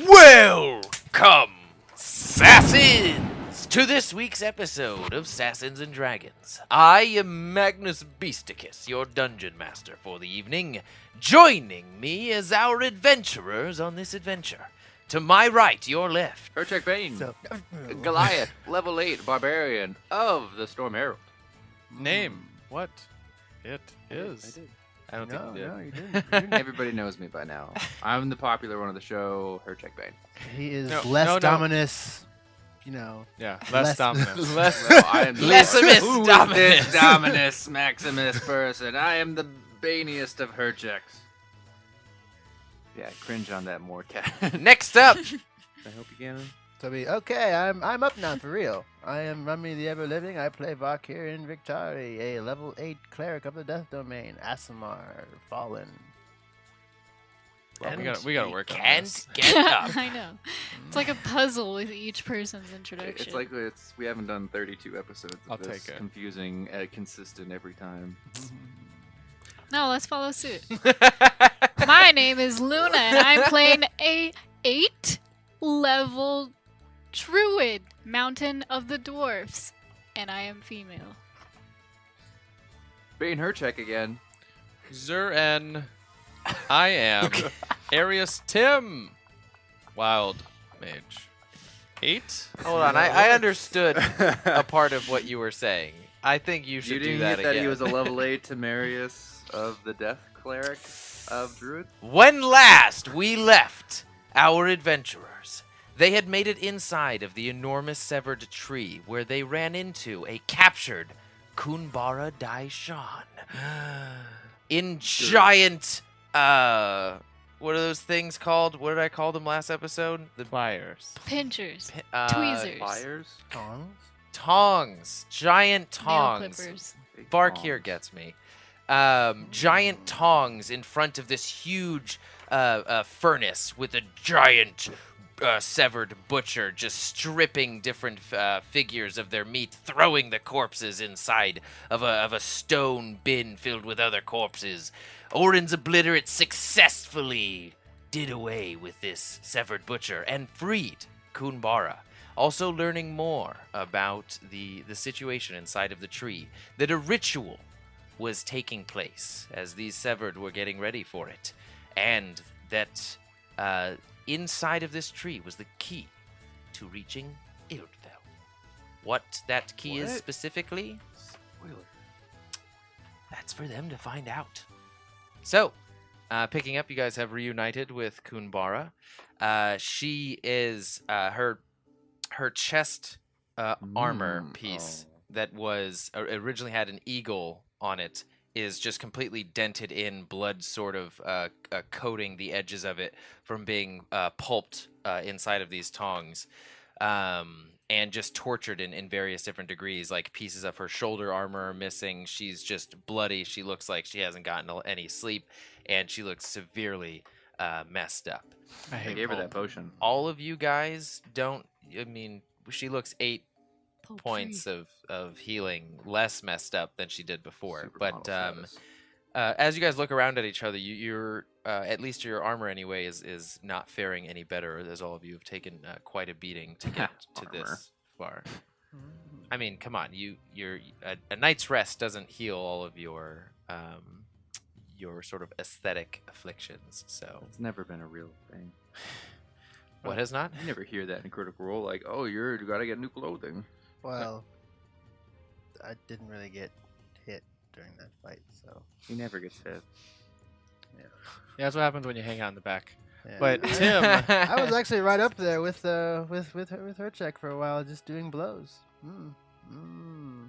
Welcome, SASANS, to this week's episode of SASANS and Dragons. I am Magnus Beasticus, your dungeon master for the evening. Joining me as our adventurers on this adventure. To my right, your left. Hercheck Bane, Goliath, level 8 Barbarian of the Storm Herald. Name what it is. I don't think you did. No, you didn't. Everybody knows me by now. I'm the popular one of the show, Hercheck Bane. He is No, less no. Dominus, you know. Yeah, less Dominus. Well, I am Maximus Who is Dominus. this Dominus Maximus person? I am the baniest of Herchecks. Yeah, cringe on that more, cat. Next up, I hope you can. So okay, I'm up now for real. I am Rummy the Everliving. I play Val'raus Invictarii, a level 8 cleric of the Death Domain. Aasimar, fallen. Well, we gotta work on can't this. get up. I know. It's like a puzzle with each person's introduction. It's like we haven't done 32 episodes of I'll this. take it. Confusing, consistent every time. No, let's follow suit. My name is Luna, and I'm playing a 8-level druid, Mountain of the Dwarfs, and I am female. Bane Hercheck again. Zer-en. I am Arius Tim. Wild Mage. 8? Hold on, I understood a part of what you were saying. I think you should You do didn't that get that again. he was a level 8 Timarius of the Death Cleric of Druid? When last we left our adventurers, they had made it inside of the enormous severed tree where they ran into a captured Kunbara Daishan. In giant, what are those things called? What did I call them last episode? The Pliers. Pinchers, uh, tweezers, Fires? Tongs? Tongs. Giant nail tongs. clippers. Big Bark tongs. here gets me. Giant tongs in front of this huge furnace with a giant severed butcher just stripping different figures of their meat, throwing the corpses inside of a stone bin filled with other corpses. Oren's obliterate successfully did away with this severed butcher and freed Kunbara. Also learning more about the situation inside of the tree, that a ritual was taking place as these severed were getting ready for it, and that inside of this tree was the key to reaching Ildfell. What that key is What? specifically, Spoiler. that's for them to find out. So, picking up, you guys have reunited with Kunbara. She is her chest armor piece that was originally had an eagle on it is just completely dented in, blood sort of coating the edges of it from being pulped inside of these tongs, and just tortured in various different degrees. Like pieces of her shoulder armor are missing. She's just bloody. She looks like she hasn't gotten any sleep, and she looks severely messed up. I I hate gave her pulp. that potion. All of you guys don't. I mean, she looks 8 Pulp points free. of healing less messed up than she did before. But Supermodel status. as you guys look around at each other, you're at least your armor anyway is not faring any better, as all of you have taken quite a beating to get to Armor. this far. I mean, come on, a night's rest doesn't heal all of your sort of aesthetic afflictions. So It's never been a real thing. what has not? You never hear that in Critical Role, like, oh, you gotta get new clothing. Well, I didn't really get hit during that fight, so. He never gets hit. Yeah, that's what happens when you hang out in the back. Yeah. But Tim, I was actually right up there with Hercheck for a while, just doing blows.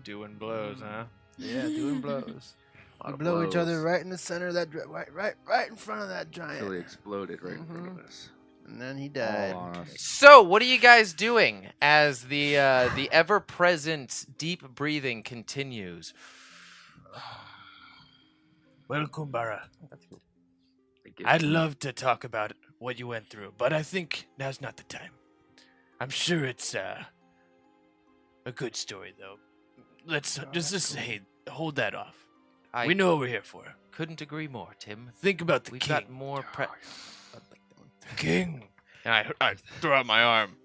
doing blows, huh? Yeah, doing blows. A lot We of blow each other blows. right in the center of that, right in front of that giant. Until he exploded right in front of Mhm. us. And then he All died. on us. So, what are you guys doing as the ever-present deep breathing continues? Well, Kumbara, They give I'd him- love to talk about what you went through, but I think now's not the time. I'm sure it's a good story, though. Let's just say, hold that off. I We know what we're here for. couldn't agree more, Tim. Think about the We've king. got more The king. And I throw out my arm.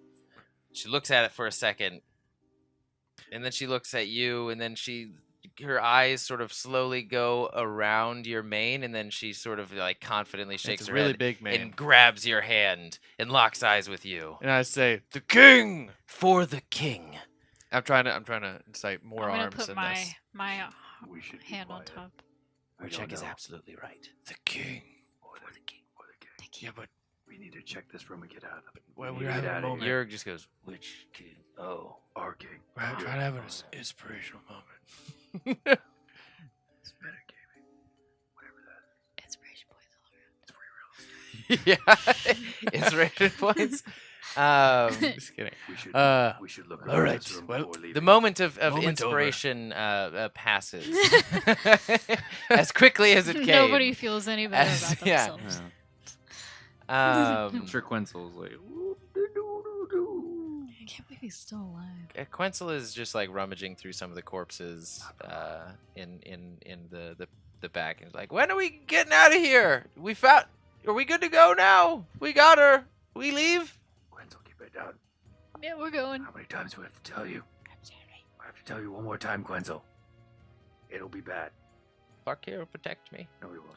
She looks at it for a second, and then she looks at you, and then her eyes sort of slowly go around your mane, and then she sort of like confidently shakes It's a her really head big man. and grabs your hand and locks eyes with you. And I say, the king. For the king. I'm trying to incite more I'm gonna arms put in my this. my We should be hand on quiet. top. Hercheck is absolutely right. The king. Or the king. Or the king. Yeah, but We need to check this room and get out of it. well, We we're need to having get a out of moment. here. Yerg just goes, which king? Oh. Our king. We're Our trying to have an king. inspirational moment. It's metagaming. Whatever that Inspiration points. is. It's for real. Yeah. Inspiration points. Just kidding. We should look all around right, this room well, before leaving. The moment of Moment inspiration passes as quickly as it came. Nobody feels any better As- about yeah. themselves. I'm sure Quensel's like, I can't believe he's still alive. Quenzel is just like rummaging through some of the corpses in the back, and he's like, "When are we getting out of here? We found. Are we good to go now? We got her. We leave." Quenzel, keep it down. Yeah, we're going. How many times do I have to tell you? I'm sorry. I have to tell you one more time, Quenzel. It'll be bad. Barkir will protect me. No, we won't.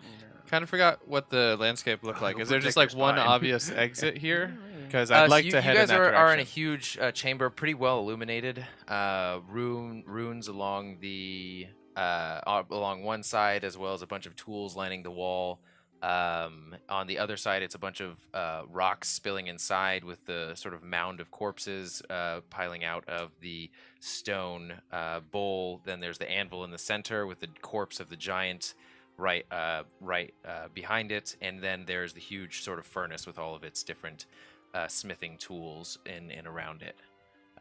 Kind of forgot what the landscape looked like. It'll Is there just protect like your one spine. obvious exit here? Because I'd like so to you head guys in that are in a direction. huge chamber, pretty well illuminated. Runes along the along one side, as well as a bunch of tools lining the wall. On the other side, it's a bunch of rocks spilling inside, with the sort of mound of corpses piling out of the stone bowl. Then there's the anvil in the center with the corpse of the giant right behind it, and then there's the huge sort of furnace with all of its different smithing tools in and around it.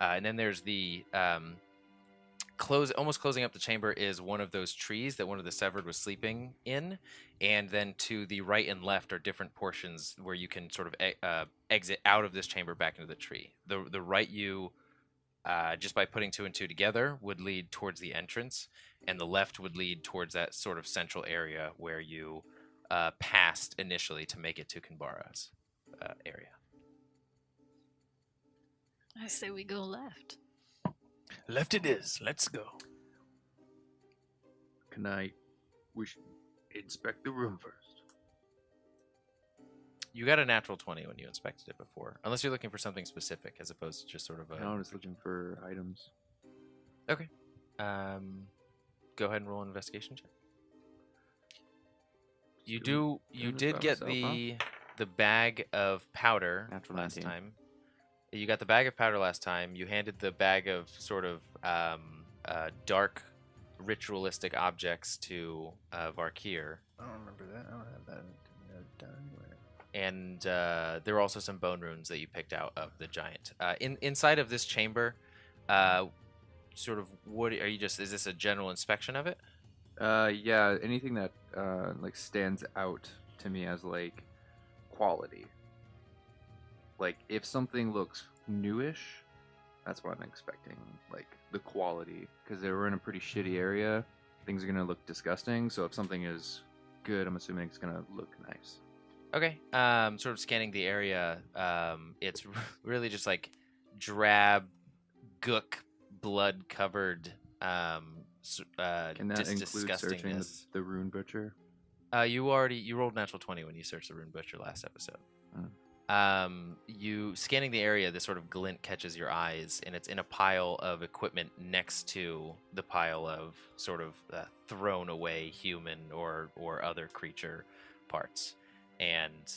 And then there's the almost closing up the chamber is one of those trees that one of the severed was sleeping in, and then to the right and left are different portions where you can sort of exit out of this chamber back into the tree. The right you just by putting two and two together would lead towards the entrance, and the left would lead towards that sort of central area where you passed initially to make it to Kinbara's area. I say we go left. Left it is. Let's go. We should inspect the room first. You got a natural 20 when you inspected it before, unless you're looking for something specific as opposed to just sort of a. No, I'm just looking for items. Okay. Go ahead and roll an investigation check. You Doing did this by get myself, the bag of powder Natural last 19. time. You got the bag of powder last time. You handed the bag of sort of dark ritualistic objects to Varkir. I don't remember that. I don't have that noted down anywhere. And there were also some bone runes that you picked out of the giant. Inside of this chamber, sort of, what are you just? Is this a general inspection of it? Yeah, anything that like stands out to me as like quality. Like if something looks newish, that's what I'm expecting. Like the quality, because they were in a pretty shitty area. Things are gonna look disgusting. So if something is good, I'm assuming it's gonna look nice. Okay. Sort of scanning the area. It's really just like drab, gook, blood-covered. Can that include searching disgustingness. the rune butcher? You rolled natural 20 when you searched the rune butcher last episode. You scanning the area, this sort of glint catches your eyes, and it's in a pile of equipment next to the pile of sort of thrown away human or other creature parts. And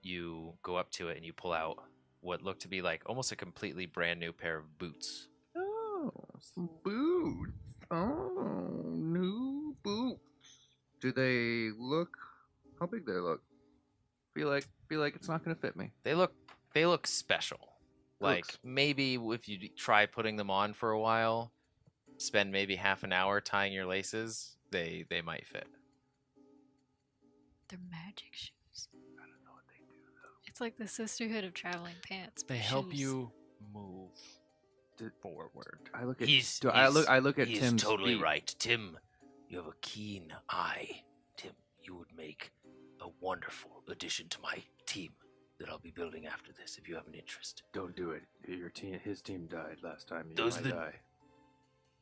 you go up to it and you pull out what looked to be like almost a completely brand new pair of boots. Oh, some boots. Oh, new boots. Do they look? How big do they look? Feel like it's not gonna fit me. They look special. Like Looks- maybe if you try putting them on for a while, spend maybe half an hour tying your laces, they might fit. They're magic shoes. I don't know what they do though. It's like the Sisterhood of Traveling Pants. They but help shoes. you move Did- forward. I look at. He's I look at he's Tim's totally feet. right. Tim You have a keen eye, Tim. You would make a wonderful addition to my team that I'll be building after this if you have an interest. Don't do it. His team died last time. You Those might the- die.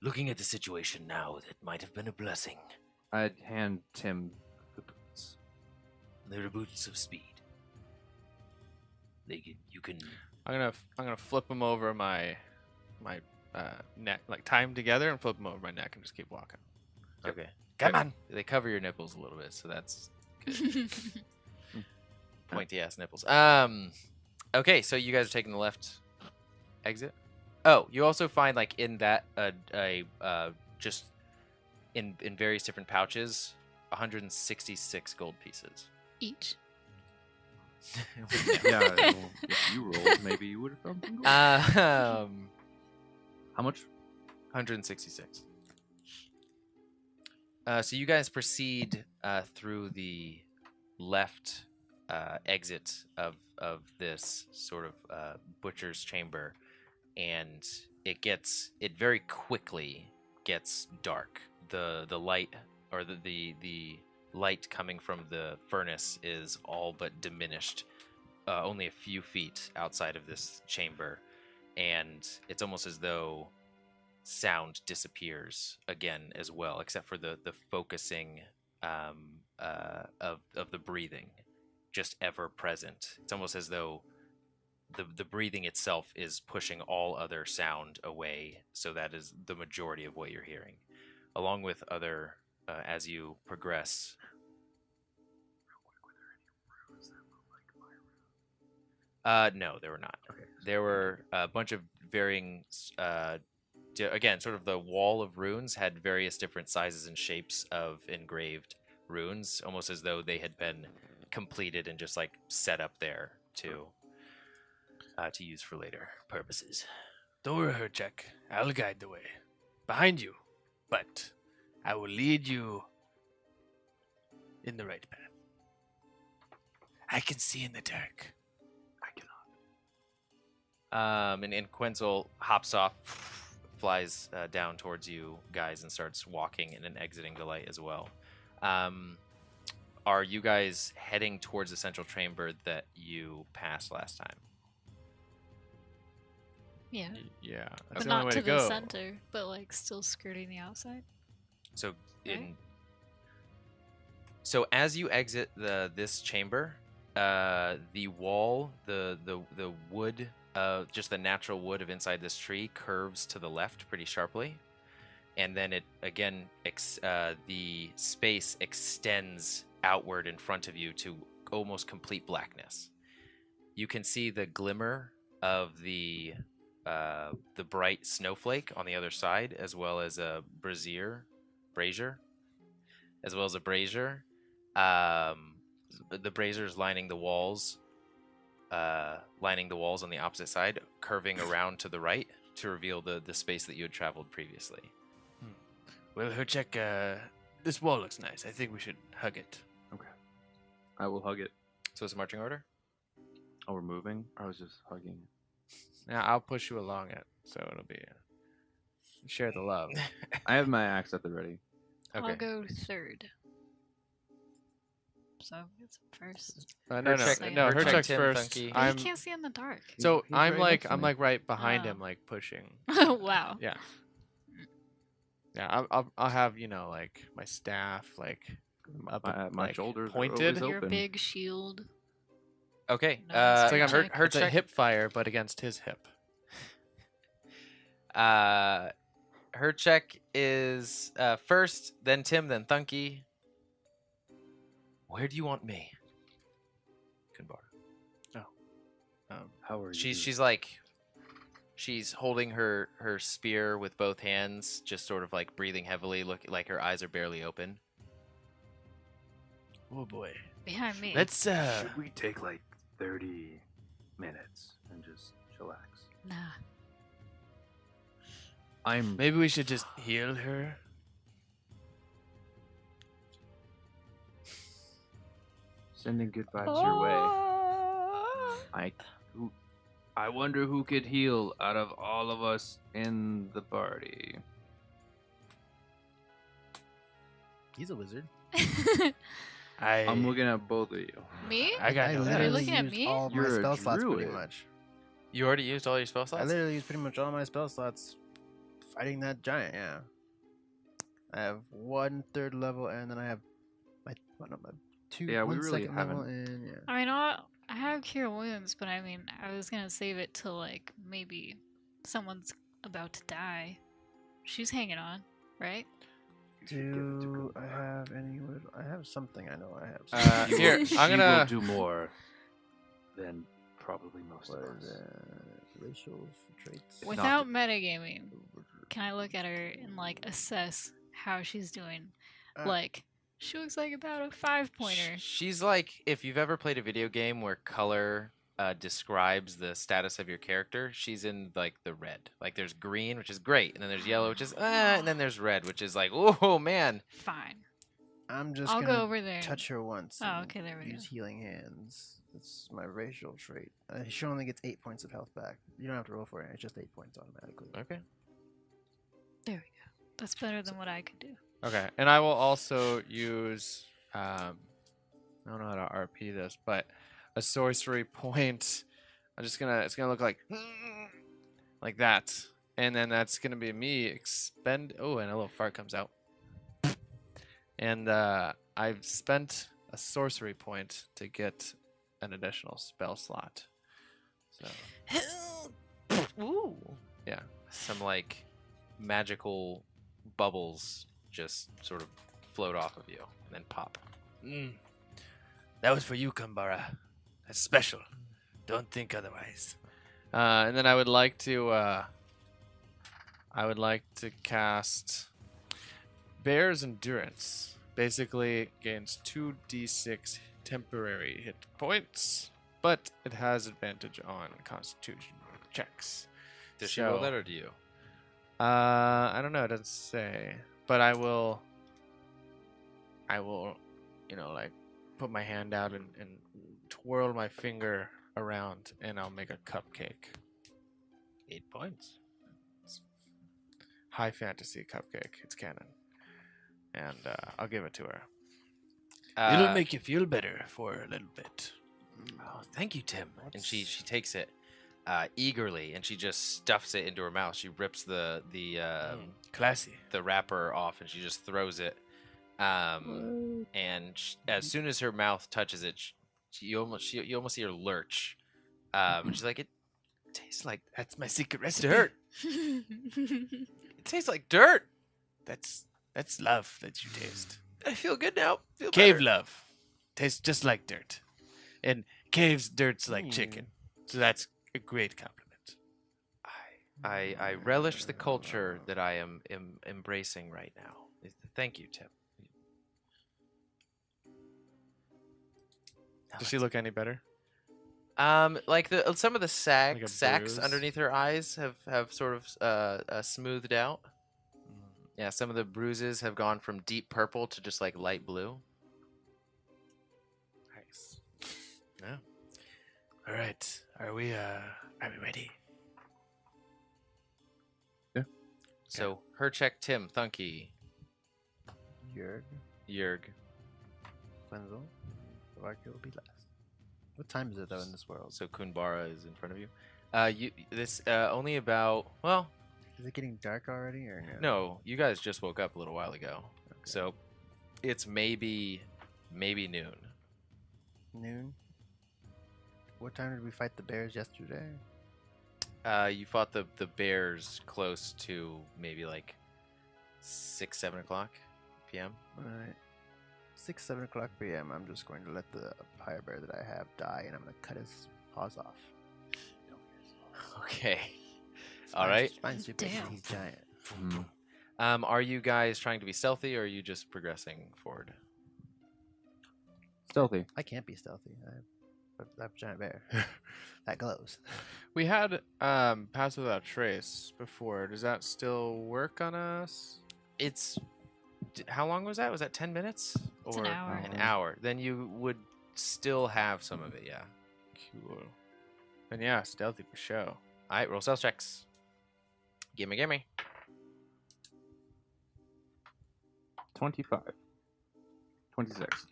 Looking at the situation now, that might have been a blessing. I'd hand Tim the boots. They're the boots of speed. You can. I'm gonna flip him over my neck, like tie him together and flip him over my neck and just keep walking. Okay. Come on. They cover your nipples a little bit, so that's pointy ass nipples. Okay, so you guys are taking the left exit. Oh, you also find like in that just in various different pouches, 166 gold pieces. Each. Yeah, well, if you rolled, maybe you would have found some gold. How much? 166. So you guys proceed through the left exit of this sort of butcher's chamber, and it very quickly gets dark. The light, or the light coming from the furnace, is all but diminished, only a few feet outside of this chamber, and it's almost as though sound disappears again as well, except for the focusing of the breathing, just ever present. It's almost as though the breathing itself is pushing all other sound away, so that is the majority of what you're hearing, along with other as you progress. No, there were not. Okay. There were a bunch of varying again, sort of the wall of runes had various different sizes and shapes of engraved runes, almost as though they had been completed and just like set up there to use for later purposes. Don't worry, Hercheck. I'll guide the way. Behind you. But I will lead you in the right path. I can see in the dark. I cannot. And Quenzel hops off, flies down towards you guys, and starts walking and then exiting the light as well. Are you guys heading towards the central chamber that you passed last time? Yeah. Yeah, But that's the only not way to to the go. center, but like still skirting the outside. So Right. So as you exit this chamber, the wall, the wood, just the natural wood of inside this tree curves to the left pretty sharply, and then it again the space extends outward in front of you to almost complete blackness. You can see the glimmer of the bright snowflake on the other side, as well as a brazier. The braziers lining the walls on the opposite side, curving around to the right to reveal the space that you had traveled previously. Well, Hercheck, this wall looks nice. I think we should hug it. Okay. I will hug it. So it's a marching order? Oh, we're moving? I was just hugging. Yeah, I'll push you along it, so it'll be share the love. I have my axe at the ready. Okay. I'll go third. So it's first. No, Hercheck- no, Hercheck, Hercheck's Tim, first. Thunkey. But I'm you can't see in the dark. so He's I'm right like next to me. right behind Oh. him, like pushing. Wow. Yeah. Yeah, I'll have like my staff like up My like, shoulders are pointed. always Your open. big shield. Okay. No, It's like I'm Hercheck. it's a hip fire, but against his hip. Hercheck is first, then Tim, then Thunkey. Where do you want me? Kunbar. How are you? She's holding her spear with both hands, just sort of like breathing heavily, look like her eyes are barely open. Oh boy. Behind me. Let's Should we take like 30 minutes and just chillax? Nah. maybe we should just heal her. Sending good vibes your way. I wonder who could heal out of all of us in the party. He's a wizard. I'm looking at both of you. Me? I got I no literally looking at used me? all my You're a spell slots pretty druid. much. You already used all your spell I slots? literally used pretty much all my spell slots fighting that giant. Yeah. I have 1 3rd level, and then I have my two. Yeah, we one really second level, haven't- and yeah. I mean, I have cure wounds, but I mean, I was gonna save it till like maybe someone's about to die. She's hanging on, right? Do I have any? I have something. I know I have. Uh, here, I'm She gonna. will do more than probably most What of is us. racial traits? Without metagaming, can I look at her and like assess how she's doing? Uh, Like, she looks like about a 5-pointer. She's like, if you've ever played a video game where color describes the status of your character, she's in like the red. Like there's green, which is great, and then there's yellow, which is and then there's red, which is like, oh man. Fine. I'm just I'll gonna go over there. touch her once. Oh, and okay, there we use go. healing hands. That's my racial trait. She only gets 8 points of health back. You don't have to roll for it. It's just 8 points automatically. Okay. That's better than what I could do. Okay, and I will also use. I don't know how to RP this, but a sorcery point. I'm just gonna. It's gonna look like that, and then that's gonna be me expend. Oh, and a little fart comes out. And I've spent a sorcery point to get an additional spell slot. So Ooh. yeah, Some like magical bubbles just sort of float off of you and then pop. That was for you, Kambara. That's special. Don't think otherwise. and then I would like to. I would like to cast Bear's Endurance. Basically gains 2d6 temporary hit points, but it has advantage on Constitution checks. Does she roll So- that or do you? I don't know. It doesn't say, but I will. Like put my hand out and twirl my finger around, and I'll make a cupcake. 8 points. High fantasy cupcake. It's canon, and I'll give it to her. It'll make you feel better for a little bit. Oh, thank you, Tim. And she takes it eagerly and she just stuffs it into her mouth. She rips the Classy. wrapper off and she just throws it. And as soon as her mouth touches it, you almost see her lurch. And she's like, "It tastes like That's my secret recipe. dirt. It tastes like dirt. That's love that you taste. I feel good now. Feel Cave better." love. Tastes just like dirt. And caves dirt's like chicken. So that's a great compliment. I relish the culture that I am embracing right now. Thank you, Tim. Does she look any better? Like some of the Like a sacks bruise? underneath her eyes have sort of smoothed out. Yeah, some of the bruises have gone from deep purple to just like light blue. Nice. Yeah. All right. Are we ready? So Hercheck, Tim, Thunkey, Yerg, Yerg. Quenzel, Val'raus will be last. What time is it though in this world? So Kunbara is in front of you. This only about, well, Is it getting dark already or no? no, you guys just woke up a little while ago. So it's maybe noon. Noon. What time did we fight the bears yesterday? You fought the bears close to maybe like 6-7 o'clock p.m. Alright. 6-7 o'clock p.m. I'm just going to let the pyre bear that I have die, and I'm going to cut his paws off. Okay. All right. Spine's too big. Damn. He's giant. Are you guys trying to be stealthy, or are you just progressing forward? Stealthy. I can't be stealthy. I have a giant bear that glows. We had Pass Without Trace before. Does that still work on us? It's how long was that? Was that 10 minutes It's or an hour. An hour. Then you would still have some of it, yeah. Cool. And yeah, stealthy for show. All right, roll stealth checks. Gimme. 25. 26.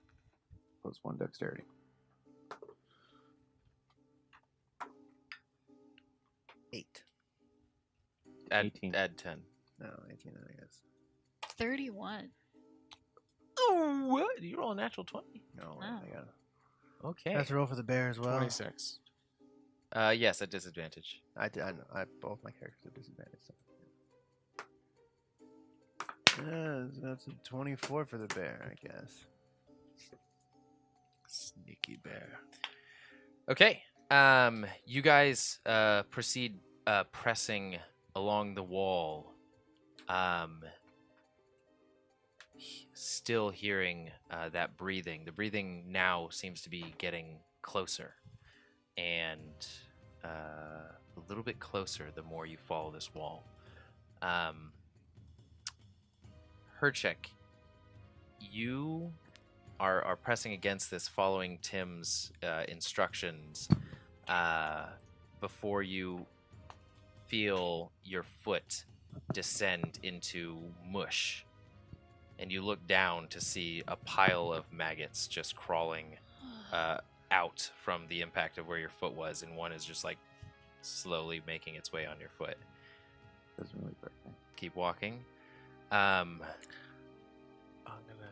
Plus 1 dexterity. Eight. Add, 18. add 10. No, 18, I guess. 31. Oh, what? You roll a natural 20. No, Wow. I got Okay. Let's roll for the bear as well. 26. Yes, at disadvantage. I know. Both my characters are disadvantaged. So. That's a 24 for the bear, I guess. Sneaky bear. Okay. You guys proceed pressing along the wall. Still hearing that breathing. The breathing now seems to be getting closer, and a little bit closer the more you follow this wall. Hercheck, you are pressing against this, following Tim's instructions before you feel your foot descend into mush. And you look down to see a pile of maggots just crawling out from the impact of where your foot was, and one is just like slowly making its way on your foot. Doesn't really break me. Keep walking. I'm gonna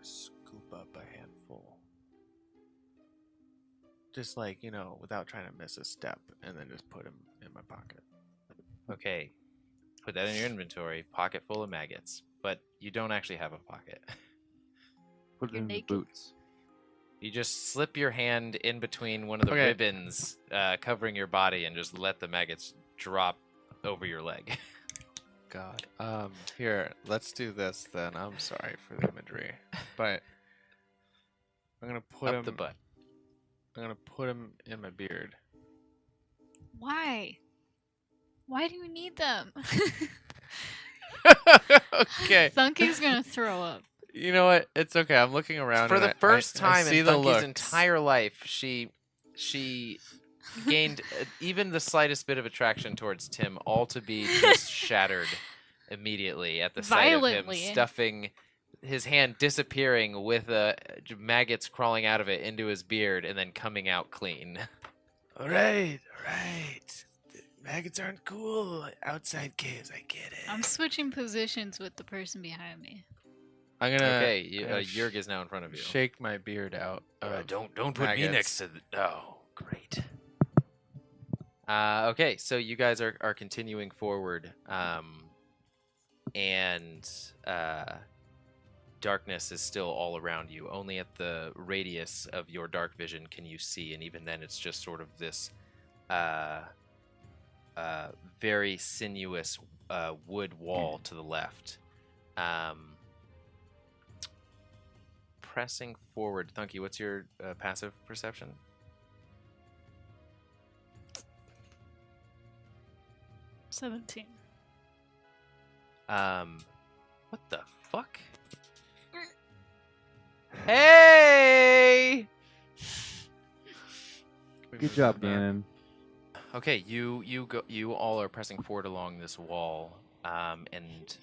scoop up a handful. Just like, without trying to miss a step, and then just put them in my pocket. Okay. Put that in your inventory. Pocket full of maggots. But you don't actually have a pocket. Put it You're in the naked. boots. You just slip your hand in between one of the Okay. ribbons covering your body and just let the maggots drop over your leg. God. Here, let's do this then. I'm sorry for the imagery, but I'm gonna put Up the him. butt. I'm gonna put him in my beard. Why? Why do you need them? Okay. Thunkey's gonna throw up. You know what? It's okay. I'm looking around. For and the first I time see in the Thunkey's looks. entire life, she gained even the slightest bit of attraction towards Tim, all to be just shattered immediately at the sight of Violently. him stuffing his hand, disappearing with maggots crawling out of it into his beard and then coming out clean. All right. Maggots aren't cool. Outside caves, I get it. I'm switching positions with the person behind me. I'm gonna. Okay, gonna Jurg is now in front of you. Shake my beard out. of Don't put me maggots. next to the. Oh, great. Okay, so you guys are continuing forward, and darkness is still all around you. Only at the radius of your dark vision can you see, and even then it's just sort of this very sinuous wood wall to the left. Pressing forward, Thunkey, what's your passive perception? — 17. What the fuck? Hey! Good job, Gannon. Okay, you all are pressing forward along this wall, and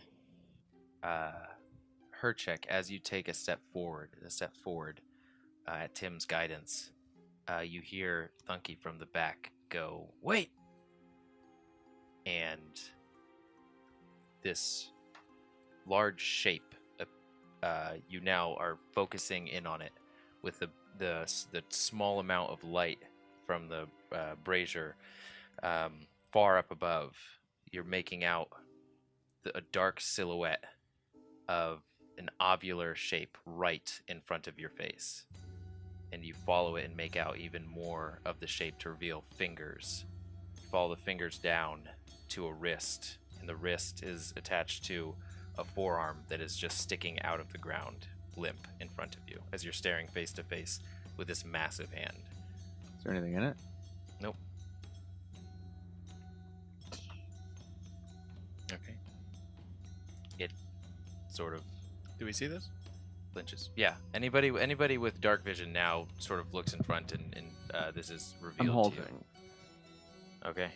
Hercheck, as you take a step forward at Tim's guidance, you hear Thunkey from the back go, "Wait!" And this large shape, you now are focusing in on it with the small amount of light from the brazier far up above. You're making out a dark silhouette of an ovular shape right in front of your face. And you follow it and make out even more of the shape to reveal fingers. You follow the fingers down to a wrist, and the wrist is attached to a forearm that is just sticking out of the ground, limp in front of you, as you're staring face to face with this massive hand. Is there anything in it? Nope. Okay. It sort of Do we see this? flinches. Yeah. Anybody with dark vision now sort of looks in front, and this is revealed I'm to halting. you. Okay.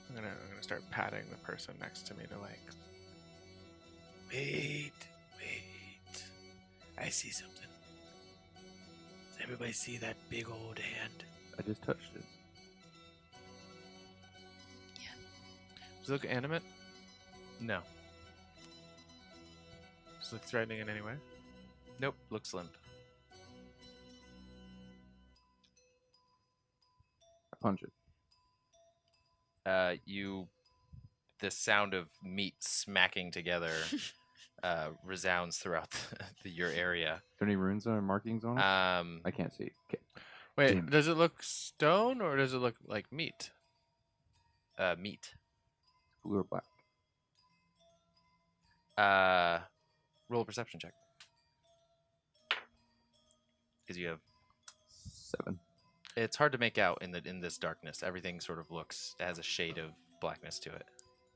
I'm gonna start patting the person next to me to Wait. I see something. Does everybody see that big old hand? I just touched it. Does it look animate? No. Does it look threatening in any way? Nope. Looks limp. I punch it. The sound of meat smacking together resounds throughout your area. Are there any runes or markings on it? I can't see. Okay. Wait, Damn. does it look stone or does it look like meat? Meat. Blue or black? Roll a perception check. Because you have. 7. It's hard to make out in this darkness. Everything sort of has a shade of blackness to it.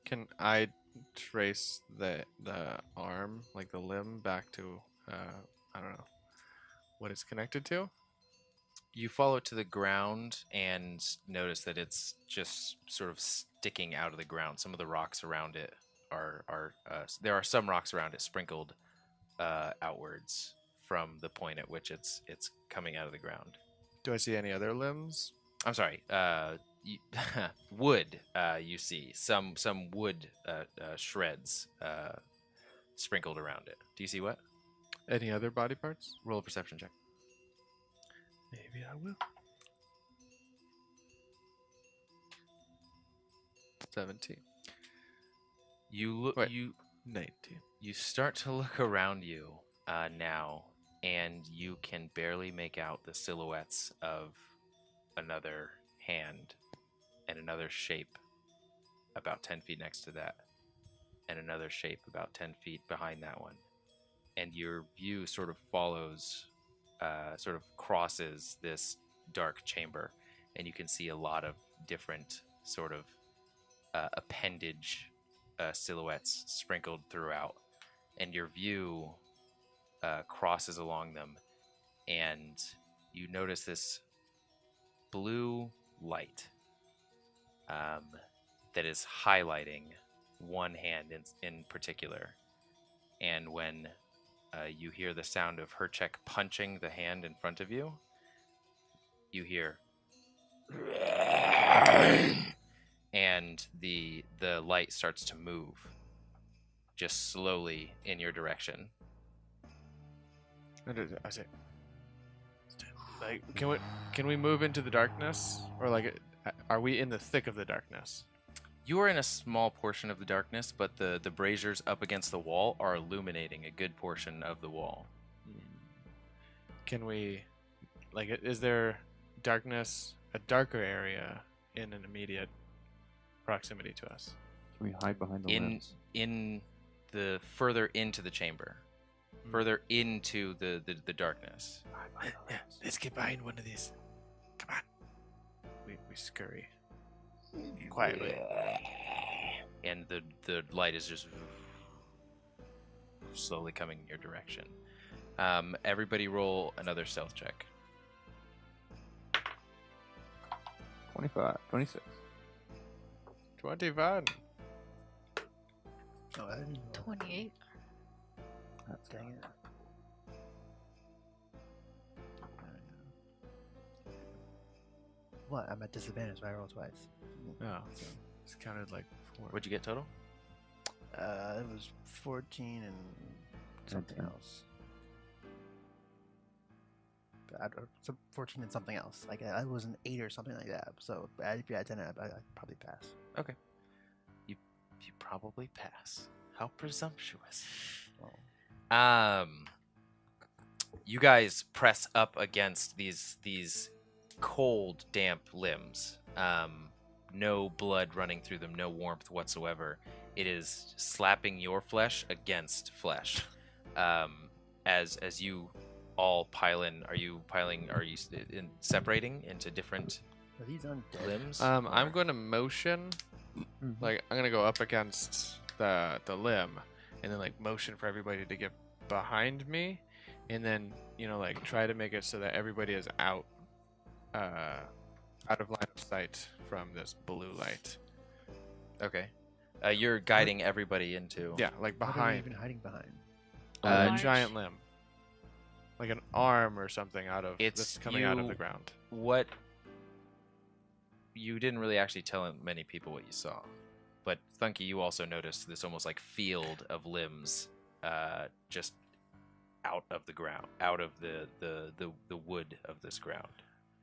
Can I trace the arm, like the limb, back to I don't know what it's connected to? You follow it to the ground and notice that it's just sort of sticking out of the ground. Some of the rocks around it there are some rocks around it sprinkled outwards from the point at which it's coming out of the ground. Do I see any other limbs? I'm sorry. Wood. You see some wood shreds sprinkled around it. Do you see what? Any other body parts? Roll a perception check. Maybe I will. 17. You look. Wait. 19. You start to look around you now, and you can barely make out the silhouettes of another hand and another shape about 10 feet next to that, and another shape about 10 feet behind that one. And your view sort of follows, sort of crosses this dark chamber, and you can see a lot of different sort of appendage silhouettes sprinkled throughout. And your view crosses along them, and you notice this blue light that is highlighting one hand in particular. And when you hear the sound of Hercheck punching the hand in front of you, you hear and the light starts to move just slowly in your direction. I say, like, can we move into the darkness, or like, are we in the thick of the darkness? You are in a small portion of the darkness, but the braziers up against the wall are illuminating a good portion of the wall. Can we, like, is there darkness, a darker area in an immediate proximity to us? Can we hide behind the limbs? In the further into the chamber, further into the darkness. Yeah, let's get behind one of these. Come on. We scurry. Quietly. And the light is just slowly coming in your direction. Everybody roll another stealth check. 25, 26. 21. Oh, I didn't know. 28. That's Dang it. What? I'm at disadvantage, so I rolled twice. Oh, so it's counted like 4. What'd you get total? It was 14 and something Okay. else. But 14 and something else. Like I was an 8 or something like that. So if you had 10, I'd probably pass. Okay. You probably pass. How presumptuous. Oh. You guys press up against these cold, damp limbs. No blood running through them, no warmth whatsoever. It is slapping your flesh against flesh. As you all pile in, are you separating into different Are these undead? limbs? I'm going to motion, like I'm gonna go up against the limb, and then like motion for everybody to get behind me, and then like try to make it so that everybody is out of line of sight from this blue light. Okay. You're guiding everybody into. Yeah, like What are we behind even hiding behind? a Large. giant limb, like an arm or something that's coming out of the you- ground. What? You didn't really actually tell many people what you saw, but Thunkey, you also noticed this almost like field of limbs, just out of the ground, out of the wood of this ground,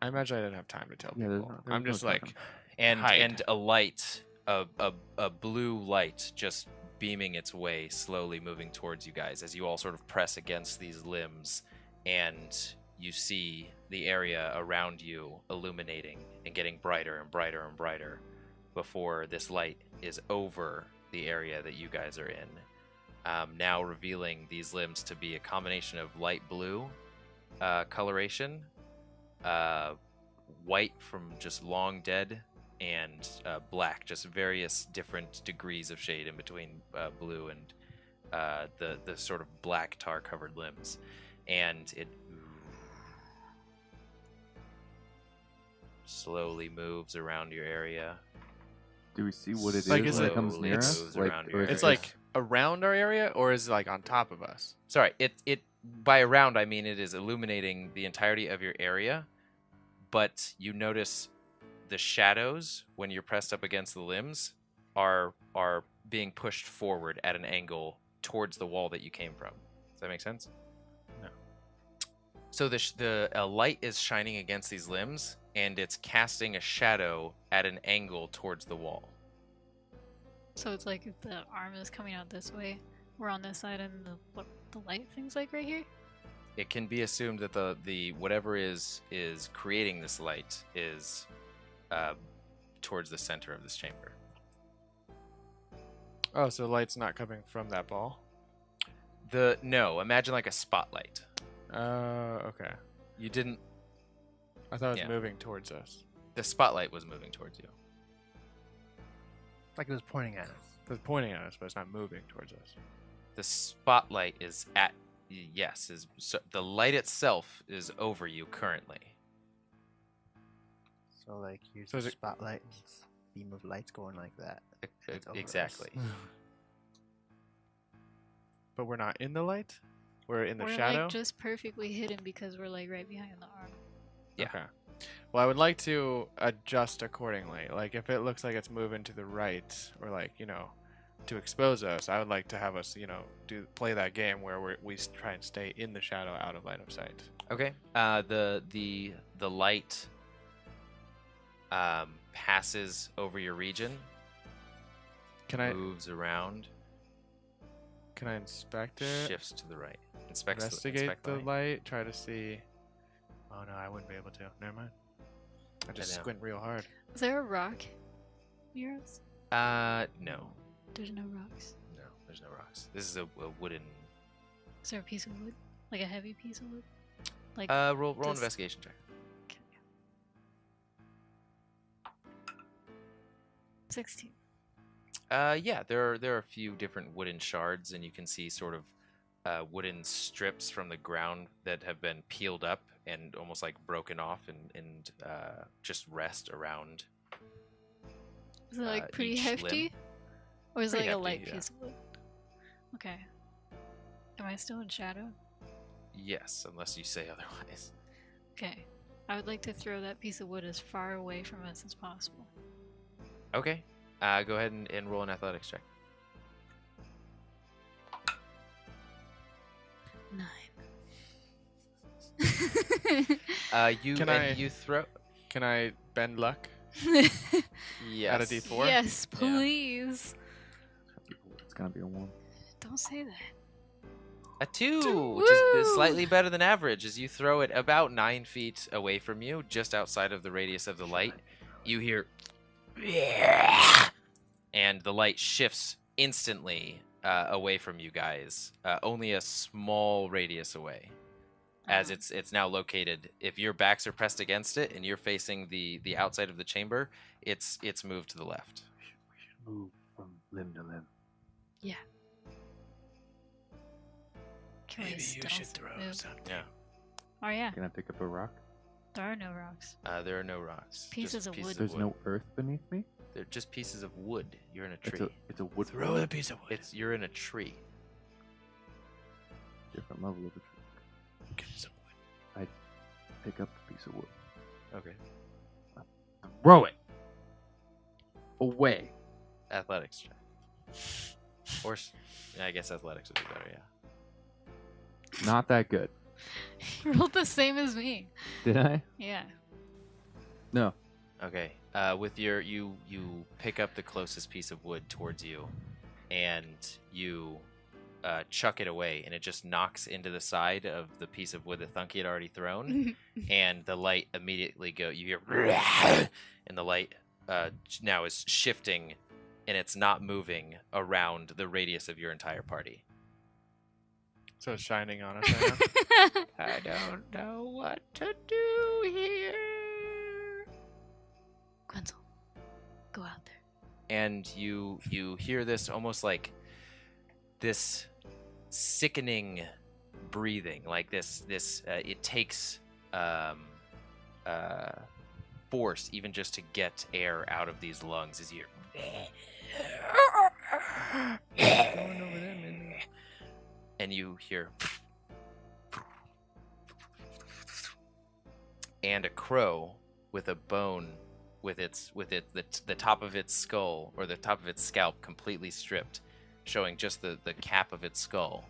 I imagine I didn't have time to tell Yeah, there's people. no- I'm there's just no like, time. and Hide. and a light, a blue light, just beaming its way, slowly moving towards you guys as you all sort of press against these limbs, and you see the area around you illuminating and getting brighter and brighter and brighter before this light is over the area that you guys are in. Now revealing these limbs to be a combination of light blue coloration, white from just long dead, and black, just various different degrees of shade in between blue and the sort of black tar covered limbs. And it slowly moves around your area. Do we see what it is Like, when is it it- comes slowly near us? moves around your or is area. it's it like just- around our area, or is it like on top of us? Sorry, it by around I mean it is illuminating the entirety of your area, but you notice the shadows when you're pressed up against the limbs are being pushed forward at an angle towards the wall that you came from. Does that make sense? No. So the light is shining against these limbs, and it's casting a shadow at an angle towards the wall. So it's like if the arm is coming out this way, we're on this side, and what the light thing's like right here. It can be assumed that the whatever is creating this light is towards the center of this chamber. Oh, so light's not coming from that ball? No, imagine like a spotlight. Okay. You didn't. I thought it was Yeah. moving towards us. The spotlight was moving towards you. Like it was pointing at us. It's pointing at us, but it's not moving towards us. The spotlight is at. Yes, so the light itself is over you currently. So like use So the is it- spotlight and beam of lights going like that. It's over us. Exactly. But we're not in the light? We're in the we're shadow? like just perfectly hidden because we're like right behind the arm. Yeah. Okay. Well, I would like to adjust accordingly. Like, if it looks like it's moving to the right, or like, to expose us, I would like to have us, play that game where we try and stay in the shadow, out of line of sight. Okay. The light passes over your region, Can I moves around, inspect it? shifts to the right. Inspect Investigate the light. light. Try to see. Oh no, I wouldn't be able to. Never mind. I just know. squint real hard. Is there a rock near us? No. There's no rocks. No, there's no rocks. This is a wooden. Is there a piece of wood? Like a heavy piece of wood? Like Roll does- investigation check. okay. 16. Yeah, there are a few different wooden shards, and you can see sort of wooden strips from the ground that have been peeled up and almost like broken off and just rest around. Is it like pretty each limb. hefty? Or is it Pretty like a hefty, light yeah. piece of wood? Okay. Am I still in shadow? Yes, unless you say otherwise. Okay. I would like to throw that piece of wood as far away from us as possible. Okay. Go ahead and roll an athletics check. 9. You throw. Can I bend luck? Yes. Out of D4? Yes, please. It's gonna be a 1. Don't say that. A 2, which Woo! is slightly better than average, as you throw it about 9 feet away from you, just outside of the radius of the light. You hear, and the light shifts instantly away from you guys, only a small radius away, as it's now located. If your backs are pressed against it and you're facing the outside of the chamber, it's moved to the left. We should move from limb to limb. Can we Maybe you stealth should throw move? something. Yeah. Oh yeah. Can I pick up a rock? There are no rocks. There are no rocks. Pieces just of pieces wood. There's no earth beneath me. They're just pieces of wood. You're in a tree. It's a wood. Throw a piece of wood. You're in a tree. Different level of a tree. Give me some wood. Pick up a piece of wood. Okay. Throw it away. Athletics check. Or I guess athletics would be better. Yeah. Not that good. You rolled the same as me. Did I? Yeah. No. Okay. With your you pick up the closest piece of wood towards you, and you chuck it away, and it just knocks into the side of the piece of wood that Thunkey had already thrown, and the light immediately you hear, and the light now is shifting, and it's not moving around the radius of your entire party. So it's shining on us right now. I don't know what to do here. Quenzel, go out there. And you hear this almost like this sickening breathing, like this it takes force even just to get air out of these lungs as you Going over there, maybe. and you hear and a crow with a bone with the top of its skull or the top of its scalp completely stripped, showing just the cap of its skull,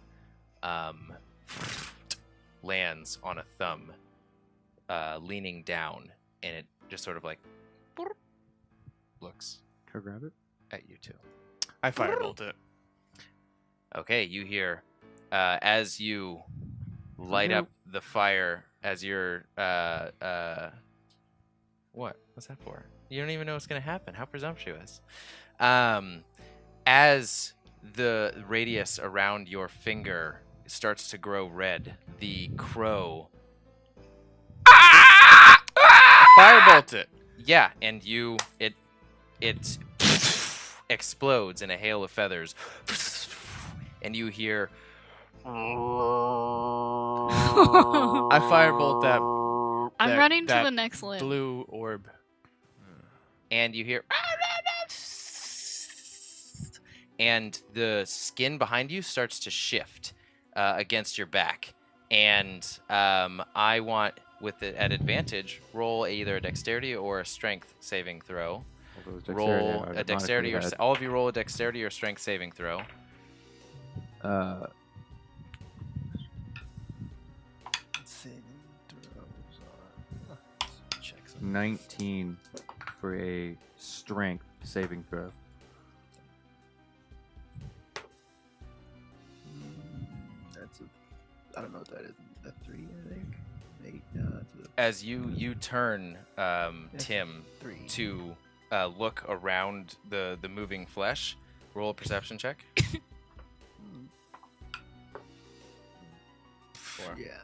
lands on a thumb, leaning down, and it just sort of like looks Can I grab it? at you two. I firebolt it. Okay, you hear as you light up the fire as you're what's that for? You don't even know what's gonna happen. How presumptuous. As the radius around your finger starts to grow red, the crow Firebolt it. yeah, and it explodes in a hail of feathers, and you hear I firebolt that. I'm that- running to that the next limb. blue orb. and you hear and the skin behind you starts to shift against your back, and I want at advantage roll either a dexterity or a strength saving throw. Roll a dexterity or all of you roll a dexterity or strength saving throw. Saving throws are. Check some. 19 for a strength saving throw. That's a. I don't know what that is. A 3, I think. 8. No, that's a As you turn, Tim, 3. to look around the moving flesh, roll a perception check. Yeah.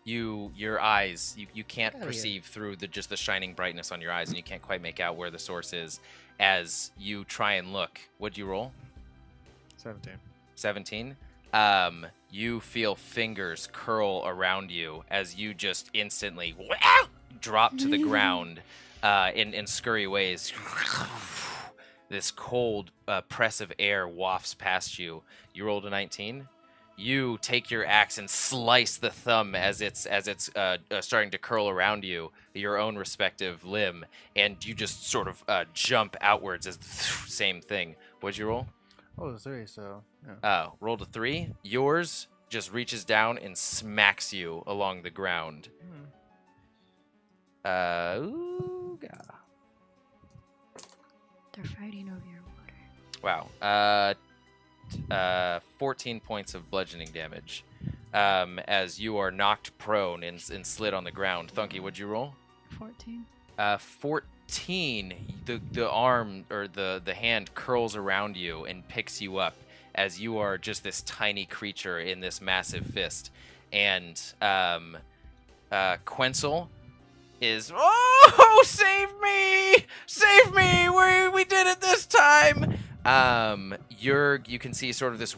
Your eyes, you can't Hell yeah. perceive through just the shining brightness on your eyes, and you can't quite make out where the source is. As you try and look, what'd you roll? 17. 17. You feel fingers curl around you as you just instantly drop to the ground in scurry ways. This cold press of air wafts past you. You rolled a 19. You take your axe and slice the thumb as it's starting to curl around you, your own respective limb, and you just sort of jump outwards as the same thing. What'd you roll? Oh, it's 3, so. Yeah. Rolled a 3. Yours just reaches down and smacks you along the ground. Ooga. They're fighting over your water. Wow. 14 points of bludgeoning damage as you are knocked prone and slid on the ground. Thunkey, what'd you roll? 14. 14. The arm or the hand curls around you and picks you up as you are just this tiny creature in this massive fist. And Quenzel is, oh, save me! Save me! We did it this time! You can see sort of this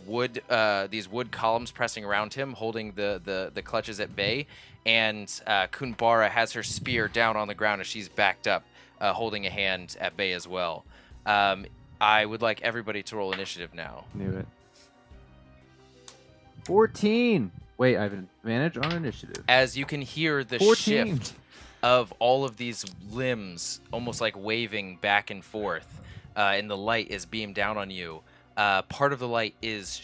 these wood columns pressing around him, holding the clutches at bay, and Kunbara has her spear down on the ground as she's backed up, holding a hand at bay as well. I would like everybody to roll initiative now. Knew it. 14. Wait, I have an advantage on initiative. As you can hear the 14. shift of all of these limbs almost like waving back and forth, and the light is beamed down on you. Part of the light is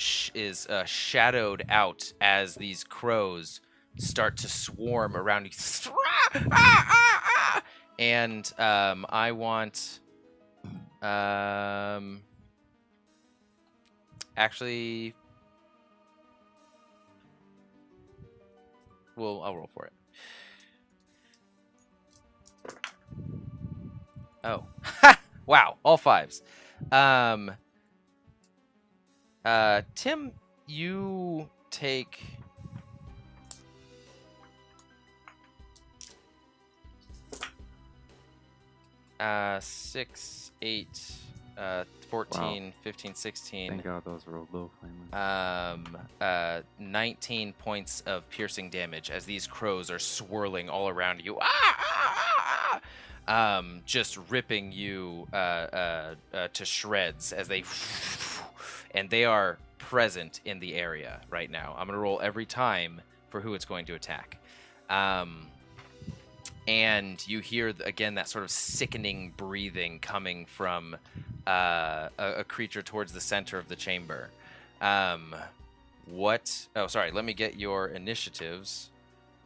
shadowed out as these crows start to swarm around you. And I want... actually... I'll roll for it. Oh. Wow, all 5s. Tim, you take... Uh, 6, 8, 14, Wow. 15, 16. Thank God those rolled low finally. 19 points of piercing damage as these crows are swirling all around you. Just ripping you to shreds as they... And they are present in the area right now. I'm going to roll every time for who it's going to attack. And you hear, again, that sort of sickening breathing coming from a creature towards the center of the chamber. What? Oh, sorry. Let me get your initiatives.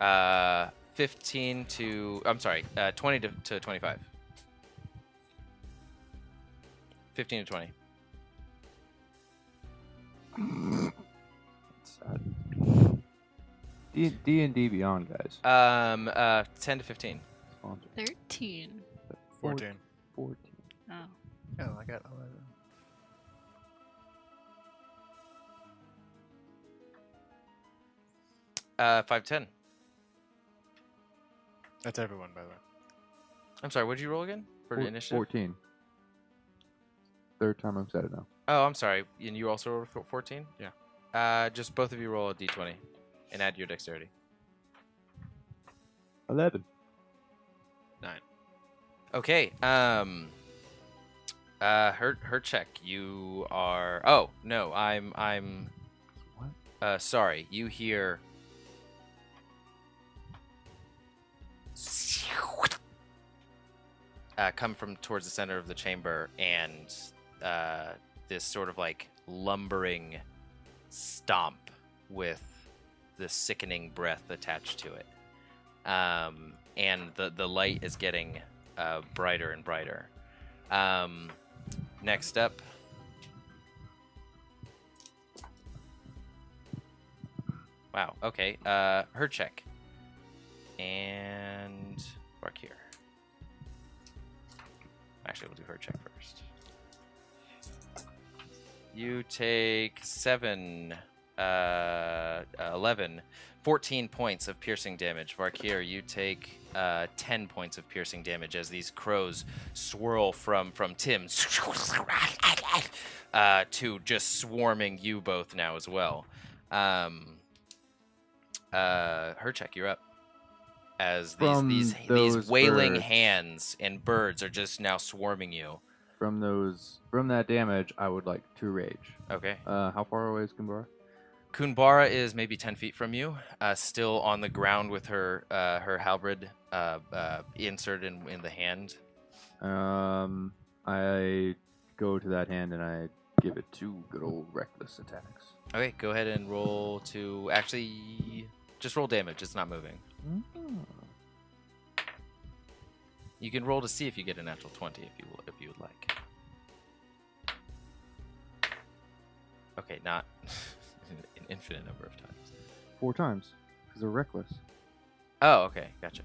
15 to... I'm sorry. 20 to 25. 15 to 20. Sad. D&D Beyond, guys. 10 to 15. Sponsor. 13. 14. 14. Oh. Oh, I got 11. Uh, 5-10. That's everyone, by the way. I'm sorry. What did you roll again for initiative? 14. Third time I've said it now. Oh, I'm sorry. And you also rolled 14? Yeah. Just both of you roll a d20 and add your dexterity. 11. 9. Okay. Hercheck, you are... Oh, no. I'm... What? Sorry. You hear... come from towards the center of the chamber, and this sort of like lumbering stomp with the sickening breath attached to it. And the light is getting brighter and brighter. Next up, wow, okay, Hercheck and Barkir. Actually, we'll do Hercheck first. You take 11, 14 points of piercing damage. Varkir, you take 10 points of piercing damage as these crows swirl from Tim to just swarming you both now as well. Hercheck, you're up. As these wailing birds. hands and birds are just now swarming you. From that damage, I would like to rage. Okay. How far away is Kumbara? Kunbara is maybe 10 feet from you, still on the ground with her halberd inserted in the hand. I go to that hand and I give it 2 good old reckless attacks. Okay, go ahead and roll to... Actually, just roll damage. It's not moving. You can roll to see if you get a natural 20 if you would like. Okay, not an infinite number of times. 4 times, because they're reckless. Oh, okay, gotcha.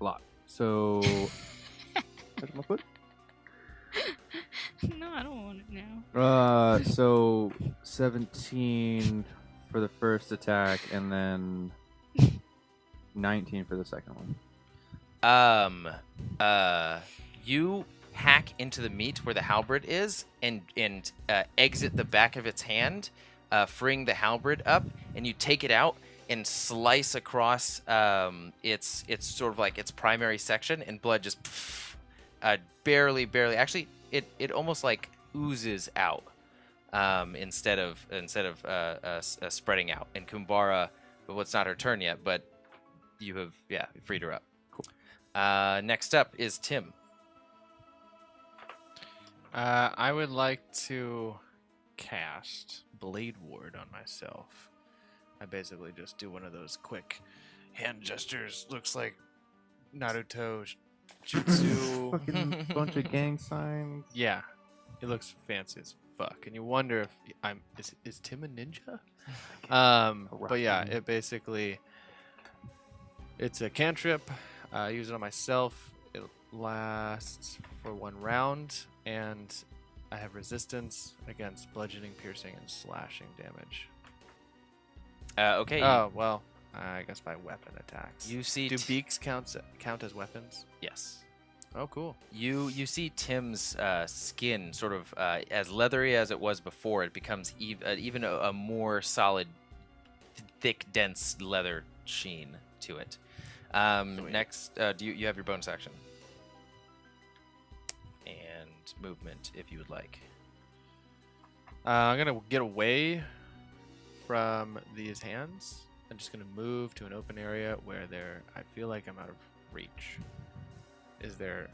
A lot. So, touch my foot. No, I don't want it now. So 17 for the first attack, and then 19 for the second one. You hack into the meat where the halberd is and exit the back of its hand, freeing the halberd up, and you take it out, and slice across its sort of like its primary section, and blood just barely. Actually, it almost like oozes out instead of spreading out. And Kumbara, well, it's not her turn yet, but you have freed her up. Cool. Next up is Tim. I would like to cast Blade Ward on myself. I basically just do one of those quick hand gestures. Looks like Naruto Jutsu. Fucking bunch of gang signs. Yeah, it looks fancy as fuck, and you wonder if is Tim a ninja? But yeah, it basically it's a cantrip. I use it on myself. It lasts for 1 round, and I have resistance against bludgeoning, piercing, and slashing damage. Okay. Oh well, I guess by weapon attacks. You see, Do beaks count as weapons? yes. Oh, cool. You see Tim's skin sort of as leathery as it was before. It becomes even a more solid, thick, dense leather sheen to it. Next, do you have your bonus action and movement if you would like? I'm gonna get away from these hands. I'm just gonna move to an open area where I feel like I'm out of reach. Is there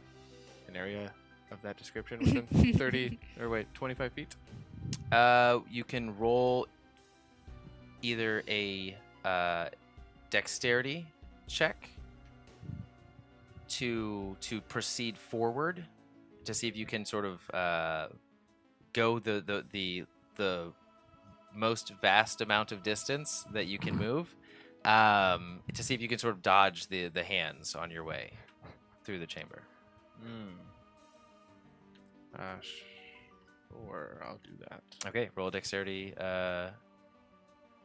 an area of that description within 25 feet? You can roll either a dexterity check to proceed forward to see if you can sort of go the most vast amount of distance that you can move, to see if you can sort of dodge the hands on your way through the chamber. Sure, I'll do that. Okay, roll a dexterity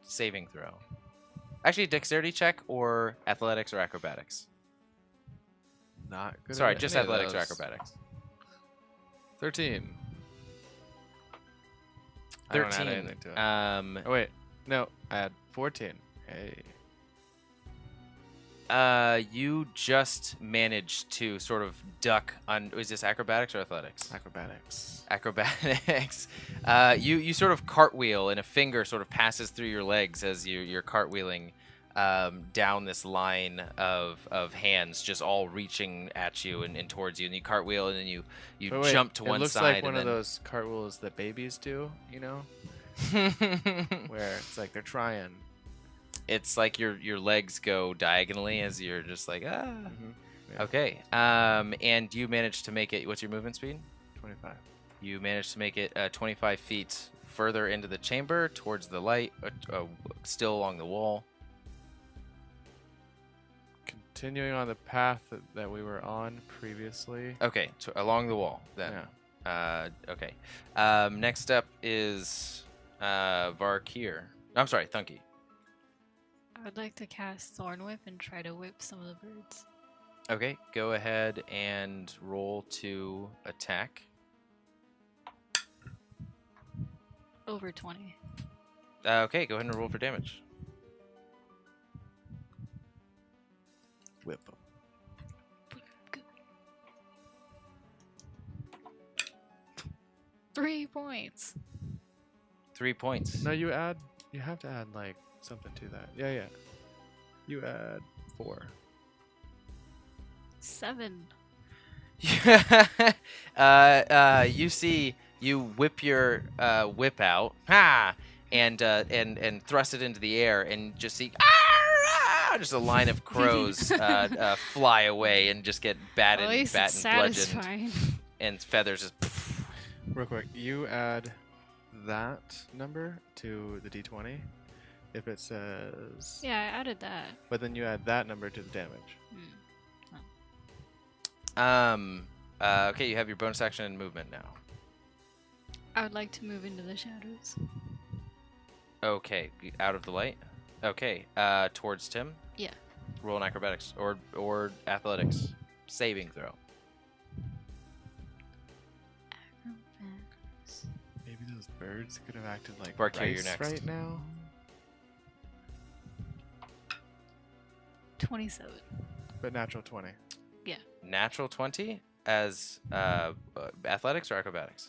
saving throw. Actually, dexterity check or athletics or acrobatics. Not good. Sorry, at just any of athletics or those. acrobatics. 13. I don't add 13. anything to it. Oh wait, no, I had 14. Hey. You just managed to sort of duck on. Is this acrobatics or athletics? Acrobatics. Acrobatics. You sort of cartwheel, and a finger sort of passes through your legs as you're cartwheeling down this line of hands, just all reaching at you and towards you. And you cartwheel, and then you But wait, jump to one It looks side. like one and of then... those cartwheels that babies do, you know, where it's like they're trying. It's like your legs go diagonally as you're just like ah. Yeah. Okay. And you managed to make it. What's your movement speed? 25. You managed to make it 25 feet further into the chamber towards the light, still along the wall. Continuing on the path that we were on previously. Okay, so along the wall then. Yeah. Okay. Next up is Varkir. I'm sorry, Thunkey. I would like to cast Thorn Whip and try to whip some of the birds. Okay, go ahead and roll to attack. Over 20. Okay, go ahead and roll for damage. Whip. 3 points. 3 points. No, you have to add like something to that. Yeah. You add 4. 7. You see, you whip your whip out, and thrust it into the air, and just see, just a line of crows fly away and just get At least battened, it's bludgeoned, satisfying. and feathers just. Real quick, you add that number to the d20 if it says. Yeah, I added that. But then you add that number to the damage. Okay, you have your bonus action and movement now. I would like to move into the shadows. Okay, out of the light. Okay, towards Tim. Yeah. Roll an acrobatics or athletics saving throw. Maybe those birds could have acted like Varkir, you're rice next. right now. 27. But natural 20. Natural 20 as athletics or acrobatics?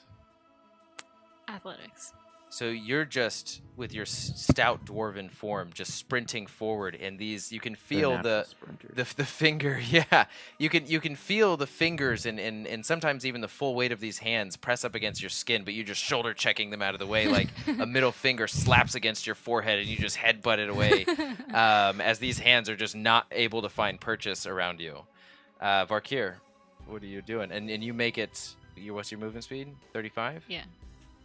Athletics. So you're just with your stout dwarven form, just sprinting forward, and these you can feel the finger. Yeah, you can feel the fingers and sometimes even the full weight of these hands press up against your skin, but you're just shoulder checking them out of the way, like a middle finger slaps against your forehead, and you just headbutt it away as these hands are just not able to find purchase around you. Varkir, what are you doing? And you make it. What's your movement speed? 35. Yeah.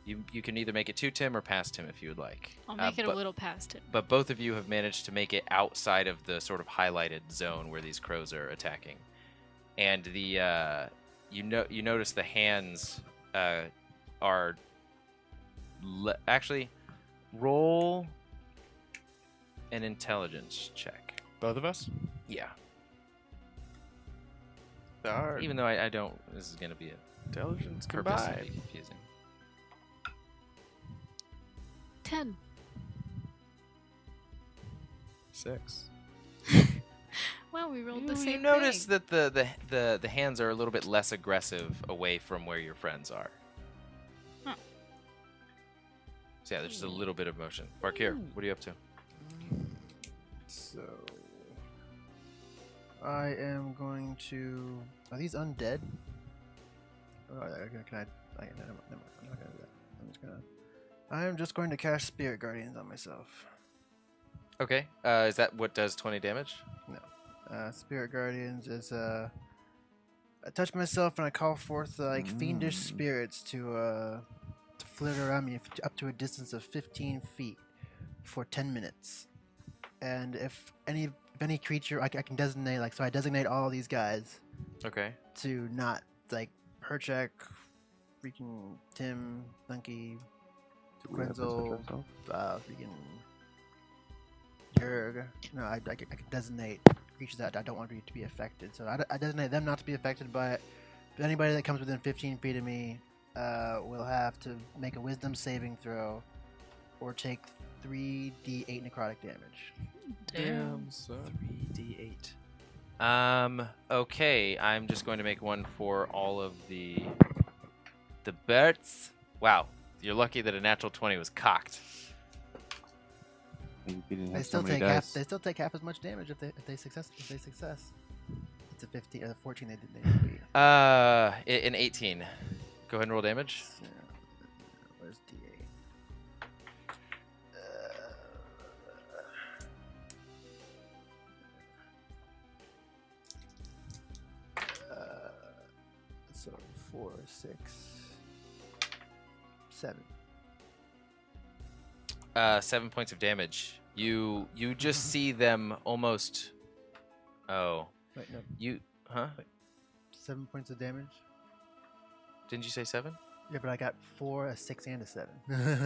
You can either make it to Tim or past him if you would like. I'll make it a little past him. But both of you have managed to make it outside of the sort of highlighted zone where these crows are attacking. And the you notice the hands are actually roll an intelligence check. Both of us? Yeah. Darn. Even though I don't, this is going to be a Intelligence purposely combined. confusing. 10. 6. Well, we rolled the same You notice thing. that the hands are a little bit less aggressive away from where your friends are. Huh. So yeah, there's just a little bit of motion. Barkir, what are you up to? So I am going to. Are these undead? Oh, can I? Never mind, I'm not gonna do that. I am just going to cast Spirit Guardians on myself. Okay. Is that what does 20 damage? Spirit Guardians is I touch myself and I call forth like fiendish spirits to flit around me up to a distance of 15 feet for 10 minutes. And if any creature I can designate, like, so I designate all these guys Okay. to not like Hercheck, freaking Tim, Thunkey, Quenzel, freaking Duergar. No, I can designate creatures that I don't want to be affected. So I designate them not to be affected by it. But anybody that comes within 15 feet of me will have to make a Wisdom saving throw or take 3d8 necrotic damage. Damn. son. 3d8. Okay, I'm just going to make one for all of the birds. Wow, you're lucky that a natural 20 was cocked. They still take half. They still take half as much damage if they success. It's a 15 or a 14. They didn't beat. An 18. Go ahead and roll damage. So, where's D8? So 4, 6, 7. 7 points of damage. You just see them almost. Oh, Wait, no, you huh? 7 points of damage. Didn't you say 7? Yeah, but I got 4, a 6, and a 7.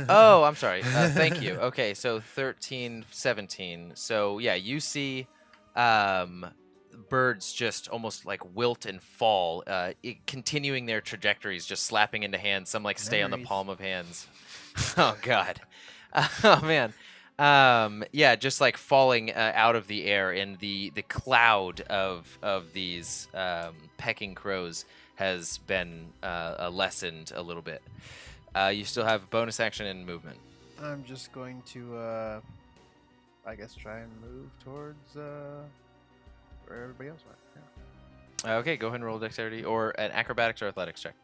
Oh, I'm sorry. Thank you. Okay, so 13, 17. So yeah, you see birds just almost like wilt and fall, continuing their trajectories, just slapping into hands. Some like stay on the Memories. palm of hands. Oh God. Oh man. Yeah, just like falling out of the air, and the cloud of these pecking crows has been lessened a little bit. You still have bonus action and movement. I'm just going to, I guess, try and move towards where everybody else went. Yeah. Okay, go ahead and roll dexterity or an acrobatics or athletics check.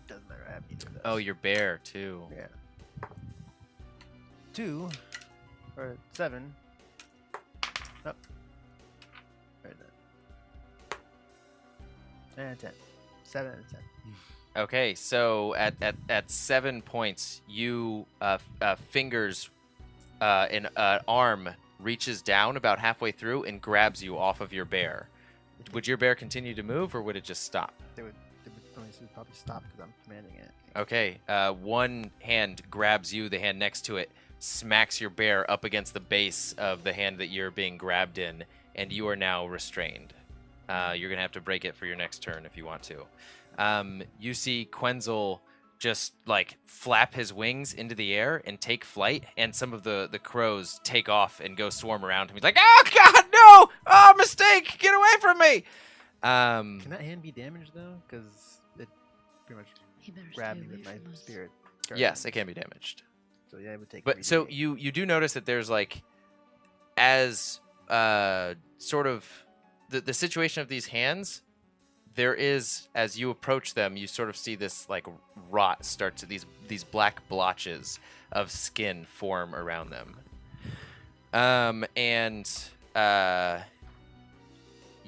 Doesn't matter. I have neither of those. Oh, you're bear too. Yeah. 2 or 7. Oh. Right there. And 10. 7 and 10. Okay, so at 7 points, you fingers an arm reaches down about halfway through and grabs you off of your bear. Would your bear continue to move, or would it just stop? They would probably stop because I'm commanding it. Okay, one hand grabs you, the hand next to it smacks your bear up against the base of the hand that you're being grabbed in, and you are now restrained. You're gonna have to break it for your next turn if you want to. You see Quenzel just like flap his wings into the air and take flight, and some of the crows take off and go swarm around him. He's like, "Oh God, no! Oh away. Can that hand be damaged though? Because it pretty much He better grabbed stay me away with my from us. spirit. Yes, it can be damaged. So yeah, it would take. But so 3d8. you do notice that there's like, as sort of the situation of these hands, there is, as you approach them, you sort of see this like rot start to these black blotches of skin form around them. And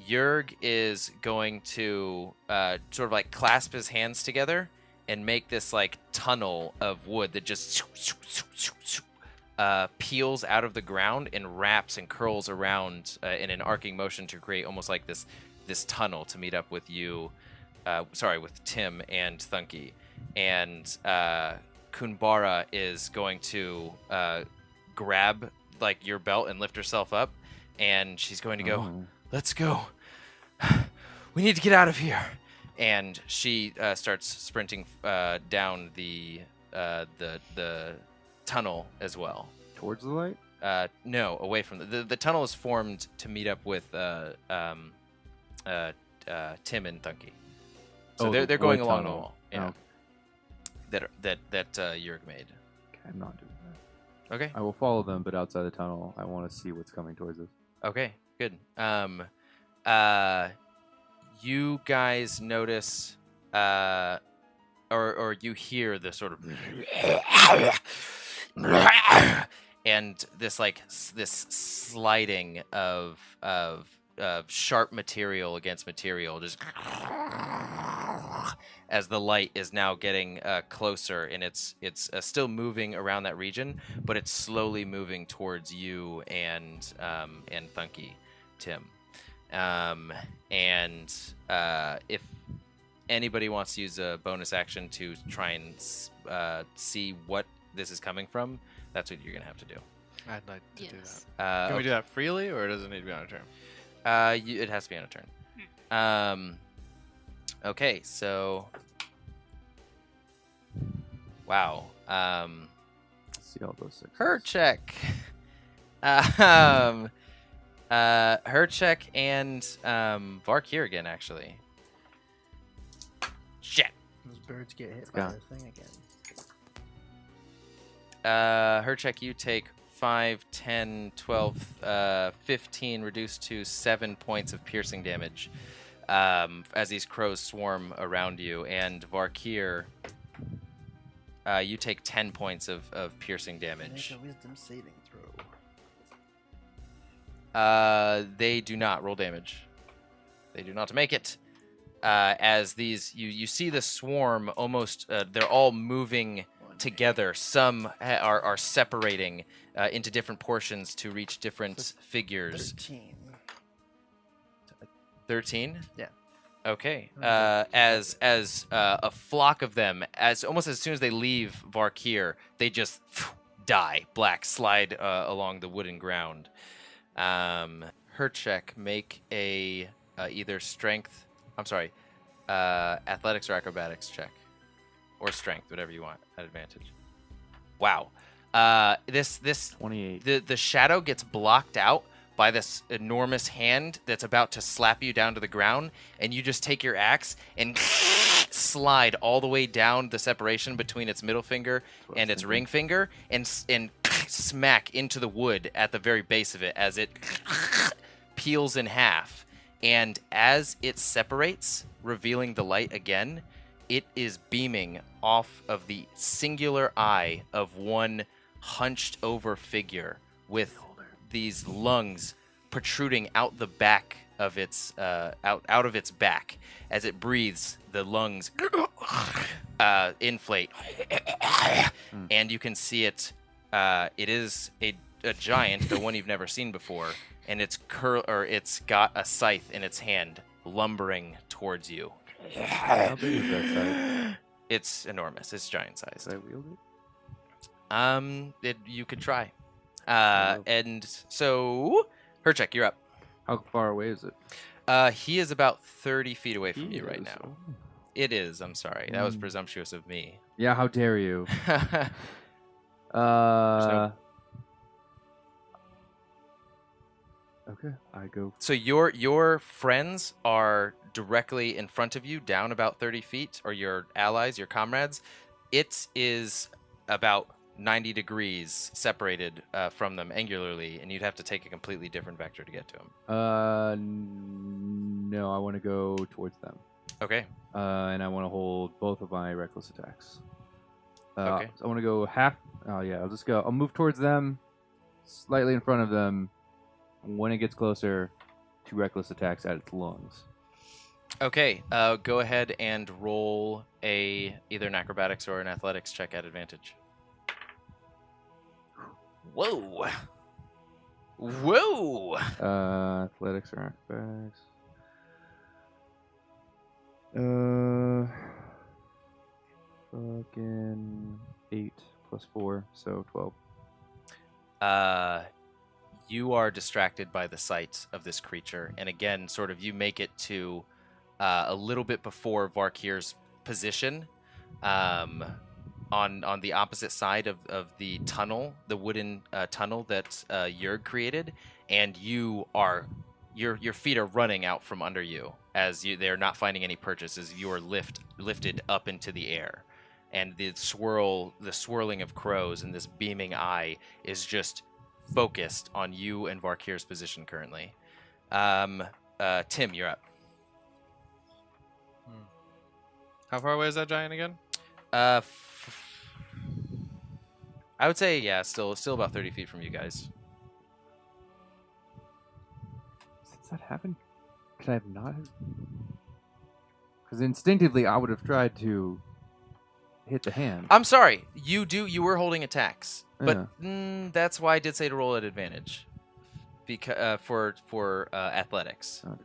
Yerg is going to sort of like clasp his hands together and make this like tunnel of wood that just peels out of the ground and wraps and curls around in an arcing motion to create almost like this tunnel to meet up with you, with Tim and Thunkey. And Kunbara is going to grab like your belt and lift herself up, and she's going to go, let's go. We need to get out of here. And she starts sprinting down the tunnel as well. Towards the light? No, away from the tunnel is formed to meet up with Tim and Thunkey. So Oh, they're the going wood along the tunnel. wall. Yeah. Okay. That Yerg made. Okay, I'm not doing that. Okay. I will follow them, but outside the tunnel, I want to see what's coming towards us. Okay. Good. You guys notice, or you hear the sort of, and this this sliding of sharp material against material, just as the light is now getting closer, and it's still moving around that region, but it's slowly moving towards you and Thunkey, Tim. If anybody wants to use a bonus action to try and see what this is coming from, that's what you're gonna have to do. I'd like to do Yes. that. Can we do that freely, or does it need to be on a turn? It has to be on a turn. Okay, so wow. See all those sixes. Hercheck. Hercheck and Val'raus again, actually. Shit. Those birds get hit It's by gone. the thing again. Hercheck, you take 5, 10, 12, 15, reduced to 7 points of piercing damage as these crows swarm around you. And Val'raus, you take 10 points of piercing damage. Make a wisdom saving throw. They do not roll damage. They do not make it. As these, you see the swarm almost, they're all moving together. Some are separating into different portions to reach different figures. 13. 13? Yeah. Okay. As a flock of them, almost as soon as they leave Val'raus, they just die, black, slide along the wooden ground. Hercheck, make a either strength. I'm sorry, athletics or acrobatics check, or strength, whatever you want at advantage. Wow. This 28. the shadow gets blocked out by this enormous hand that's about to slap you down to the ground, and you just take your axe and slide all the way down the separation between its middle finger and its ring finger, and smack into the wood at the very base of it as it peels in half. And as it separates, revealing the light again, it is beaming off of the singular eye of one hunched over figure with these lungs protruding out the back of its out of its back. As it breathes, the lungs inflate, and you can see it. It is a giant, the one you've never seen before, and it's got a scythe in its hand, lumbering towards you. How big is that side? It's enormous. It's giant sized. Did I wield it? You could try. I will. And so, Hercheck, you're up. How far away is it? He is about 30 feet away from you right He is. now. It is. I'm sorry. That was Mm. presumptuous of me. Yeah, how dare you? Okay, I go. So your friends are directly in front of you, down about 30 feet, or your allies, your comrades. It is about 90 degrees separated from them angularly, and you'd have to take a completely different vector to get to them. No, I want to go towards them. Okay. And I want to hold both of my reckless attacks. Okay. So I want to go half. Oh yeah, I'll just go. I'll move towards them, slightly in front of them. When it gets closer, 2 reckless attacks at its lungs. Okay. Go ahead and roll either an acrobatics or an athletics check at advantage. Whoa. Whoa. Athletics or acrobatics. Fucking 8 plus 4, so 12. You are distracted by the sight of this creature, and again, sort of, you make it to a little bit before Varkir's position, on the opposite side of the tunnel, the wooden tunnel that Yerg created, and your feet are running out from under you as they are not finding any purchase as you are lifted up into the air, and the swirling of crows and this beaming eye is just focused on you and Varkir's position currently. Tim, you're up. How far away is that giant again? I would say, yeah, still about 30 feet from you guys. Since that happened, could I have not? Because instinctively, I would have tried to hit the hand. I'm sorry, you were holding attacks, but Yeah. that's why I did say to roll at advantage, because for athletics. Okay.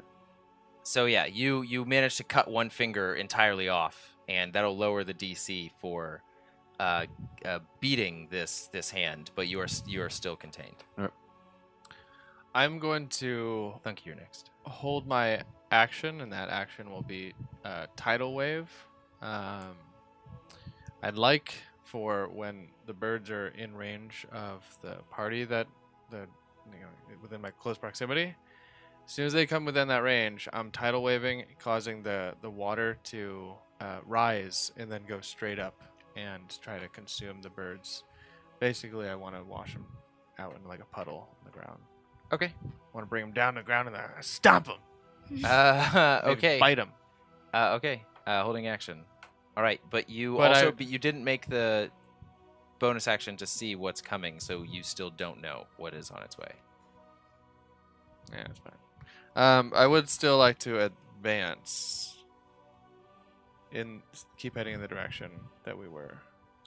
So yeah, you managed to cut one finger entirely off, and that'll lower the DC for beating this hand, but you are still contained. I'm going to Thunkey, you're next. hold my action, and that action will be tidal wave. I'd like for when the birds are in range of the party within my close proximity. As soon as they come within that range, I'm tidal waving, causing the water to rise and then go straight up and try to consume the birds. Basically, I want to wash them out in like a puddle on the ground. Okay. I want to bring them down to the ground and then stomp them. Okay. Bite them. Okay. Holding action. All right, but you you didn't make the bonus action to see what's coming, so you still don't know what is on its way. Yeah, that's fine. I would still like to advance. Keep heading in the direction that we were.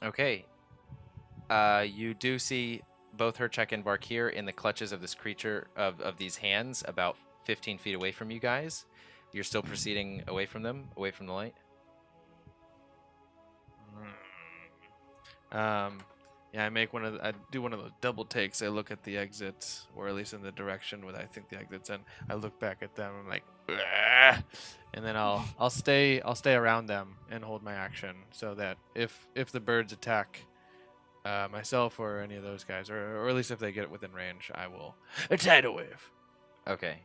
Okay. You do see both Hercheck and Varkir in the clutches of this creature of these hands, about 15 feet away from you guys. You're still proceeding away from them, away from the light. Yeah, I do one of those double takes. I look at the exit, or at least in the direction where I think the exit's in. I look back at them. I'm like, "Ugh," and then I'll stay around them and hold my action so that if the birds attack myself or any of those guys, or at least if they get within range, I will a tidal wave. Okay.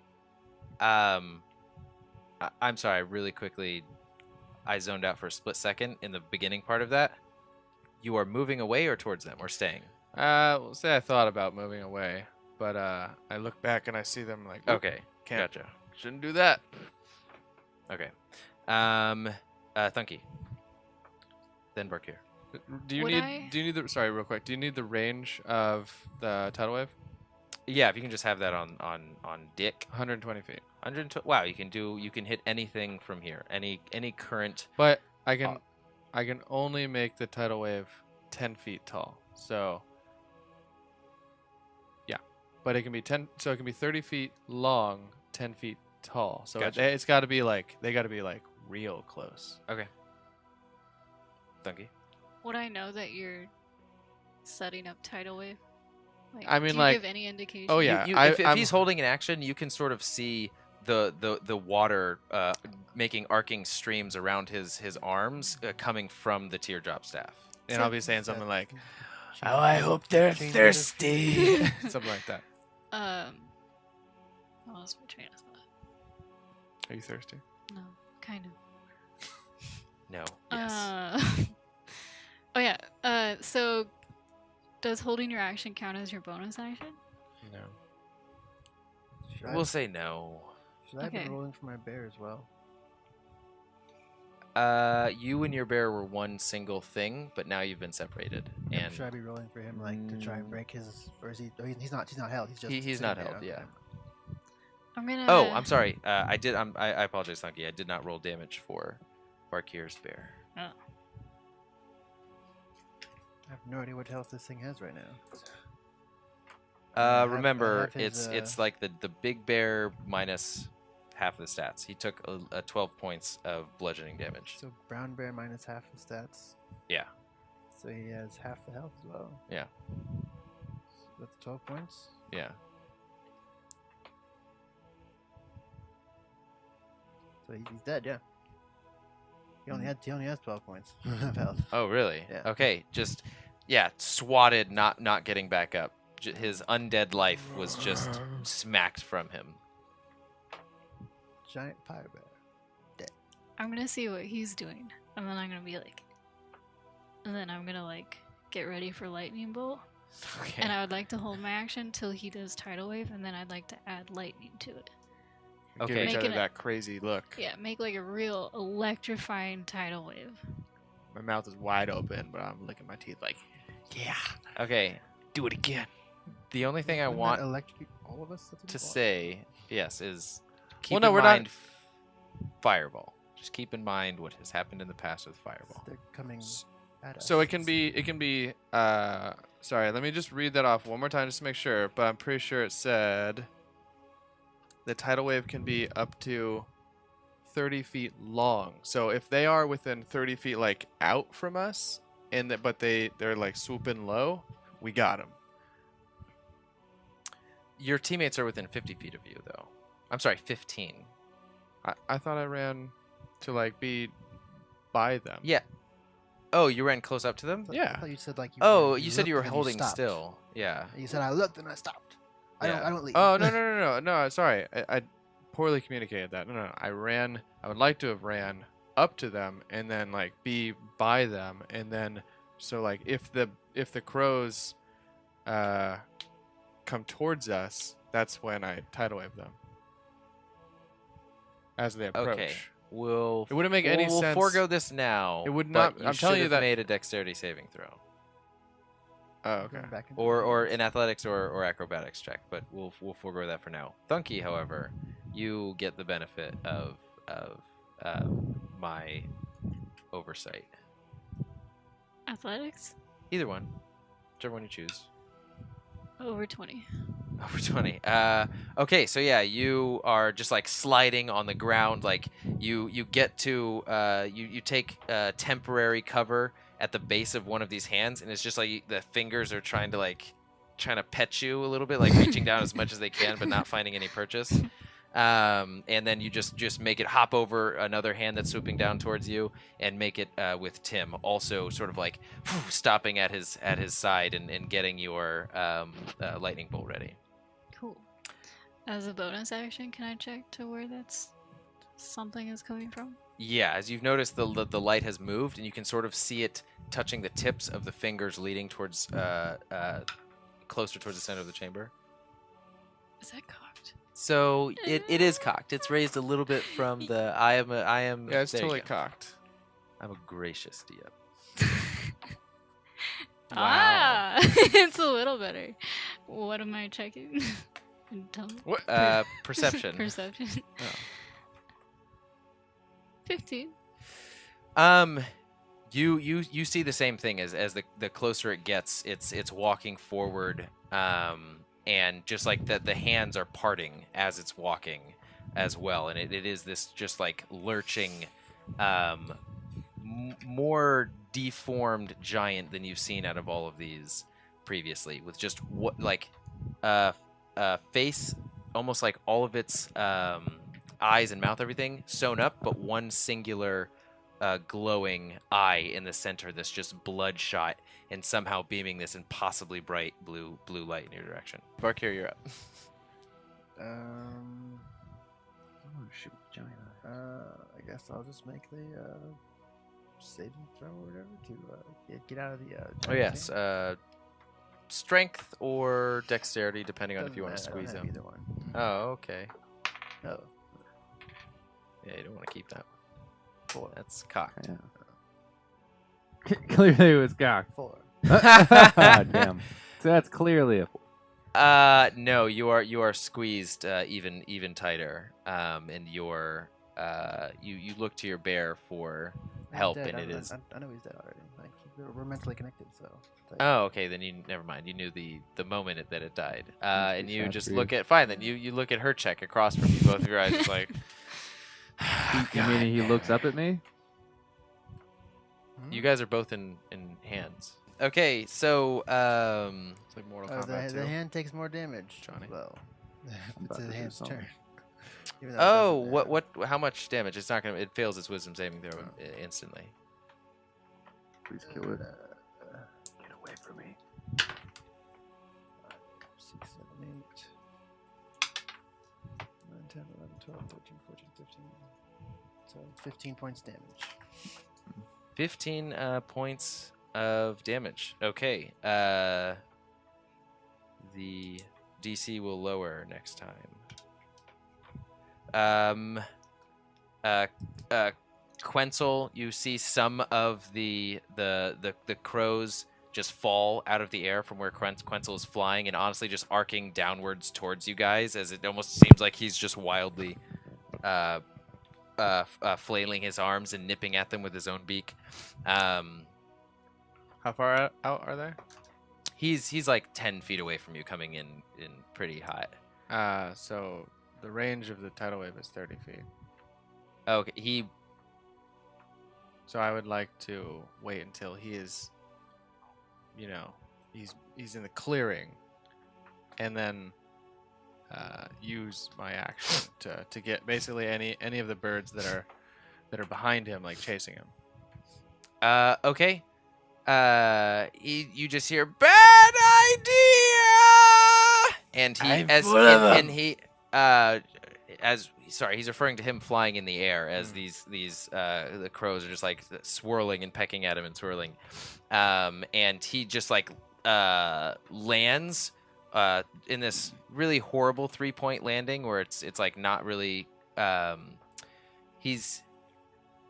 I'm sorry, really quickly, I zoned out for a split second in the beginning part of that. You are moving away or towards them or staying? We'll say I thought about moving away, but I look back and I see them like, Okay, can't, gotcha. shouldn't do that. Okay. Thunkey. Then Varkir. Do you Would need the sorry, real quick? Do you need the range of the tidal wave? Yeah, if you can just have that on Dick. 120 feet. 120. Wow, you can hit anything from here. Any current. But I can only make the tidal wave 10 feet tall. So yeah, but it can be 10. So it can be 30 feet long, 10 feet tall. So Gotcha. it's got to be like real close. Okay. Thunkey. Would I know that you're setting up tidal wave? Like, I mean, do you like- give any indication? Oh, yeah. If I'm- he's holding an action, you can sort of see the water making arcing streams around his arms coming from the teardrop staff. And I'll be saying something like, Oh, I hope they're Change it. thirsty. something like that. I lost my train of thought. Are you thirsty? No, kind of. No. Yes. Oh yeah. So does holding your action count as your bonus action? No. Should We'll say no. should I have Okay. been rolling for my bear as well? You and your bear were one single thing, but now you've been separated, and Should I be rolling for him, like, to try and break his, or is he? Oh, he's not. He's not held. He's just. he's sitting not there. held. Okay, Yeah. never mind. I'm gonna. Oh, I'm sorry. I did. I apologize, Thunkey. I did not roll damage for Varkir's bear. Oh. I have no idea what health this thing has right now. I have Remember, his, it's like the big bear minus half of the stats. He took a 12 points of bludgeoning damage. So brown bear minus half the stats. Yeah. So he has half the health as well. Yeah. So that's 12 points. Yeah. So he's dead. Yeah. He only has 12 points of health. Oh, really? Yeah. Okay. Just swatted, not getting back up. His undead life was just smacked from him. Giant fire bear. I'm gonna see what he's doing, and then I'm gonna be like, and then I'm gonna like get ready for lightning bolt, Okay. and I would like to hold my action till he does tidal wave, and then I'd like to add lightning to it. Give Okay. each other Making it- that crazy look. Yeah, make like a real electrifying tidal wave. My mouth is wide open, but I'm licking my teeth like, yeah, Okay. Do it again. The only thing I Wouldn't want that electrocute all of us? That's what to he wants. say, yes, is keep Well, no, in we're not- mind Fireball. Just keep in mind what has happened in the past with Fireball. They're coming at us. So it can be. Sorry, let me just read that off one more time just to make sure. But I'm pretty sure it said the tidal wave can be up to 30 feet long. So if they are within 30 feet, like out from us, but they're like swooping low, we got them. Your teammates are within 50 feet of you, though. I'm sorry, 15. I thought I ran to like be by them. Yeah. Oh, you ran close up to them? I Yeah. thought you said like you. Oh, you said looked you were and holding stopped. still. Yeah. You said I looked and I stopped. I Yeah. don't leave. Oh no! Sorry, I poorly communicated that. No, I ran. I would like to have ran up to them and then like be by them, and then so like if the crows come towards us, that's when I tidal wave them as they approach. Okay. We'll. It wouldn't make any we'll sense. forego this now. It would but not- I'm telling you should have that- made a dexterity saving throw, Oh, okay. Going back into or the an athletics or acrobatics check. But we'll forego that for now. Thunkey, however, you get the benefit of my oversight. Athletics Either one, whichever one you choose. over 20. Over 20. Okay, so yeah, you are just like sliding on the ground. Like you get to you take temporary cover at the base of one of these hands, and it's just like the fingers are trying to pet you a little bit, like reaching down as much as they can, but not finding any purchase. And then you just make it hop over another hand that's swooping down towards you, and make it with Tim, also sort of like stopping at his side and getting your lightning bolt ready. Cool. As a bonus action, can I check to where something is coming from? Yeah, as you've noticed, the light has moved, and you can sort of see it touching the tips of the fingers leading towards closer towards the center of the chamber. Is that cocked? So it is cocked. It's raised a little bit from the I am. Yeah, it's there you totally go. cocked. I'm a gracious DM. Ah, it's a little better. What am I checking? Tell me. What? Perception. Perception. Oh. 15. You see the same thing as the closer it gets, it's walking forward, and just like the hands are parting as it's walking as well, and it is this just like lurching, more deformed giant than you've seen out of all of these previously, with just what like face, almost like all of its eyes and mouth, everything sewn up, but one singular glowing eye in the center that's just bloodshot and somehow beaming this impossibly bright blue light in your direction. Barkir, you're up. Oh, shoot, giant eye. I guess I'll just make the saving throw or whatever to get out of the. Oh giant's yes, hand. strength or dexterity, depending on if Doesn't you want to matter, I don't squeeze have him. either one. Oh, okay. Oh, Yeah, you don't want to keep that. 4. That's cocked. Yeah. Clearly it was cocked. 4. Damn. So that's clearly a 4. No, you are squeezed even tighter. And you're you look to your bear for I'm help, dead. and it is. I know he's dead already. Like, we're mentally connected, so. Oh, okay. Then you never mind. You knew the moment that it died. And you sad just for you. look at fine. Then you look at Hercheck across from you. Both of your eyes just like. You mean he looks up at me? You guys are both in hands. Okay, so It's like Mortal Kombat 2. The hand takes more damage. Johnny. Well, I'm it's about the to do hand's something. turn. Even though it oh, doesn't, what how much damage? It's not gonna. It fails its wisdom saving throw instantly. Please kill it. Get away from me. 6, 7, 8, 9, 10, 11, 12, 13, 14, 15. So 15 points damage. 15 points of damage. Okay. The DC will lower next time. Quenzel, you see some of the crows just fall out of the air from where Quenzel is flying, and honestly just arcing downwards towards you guys, as it almost seems like he's just wildly flailing his arms and nipping at them with his own beak. How far out are they? He's like 10 feet away from you, coming in pretty hot. So the range of the tidal wave is 30 feet. Okay, So I would like to wait until he is, he's in the clearing, and then use my action to get basically any of the birds that are behind him, like chasing him. Okay. You just hear bad idea, and he's referring to him flying in the air as the crows are just like swirling and pecking at him and swirling, and he just like lands in this really horrible 3-point landing where it's like not really he's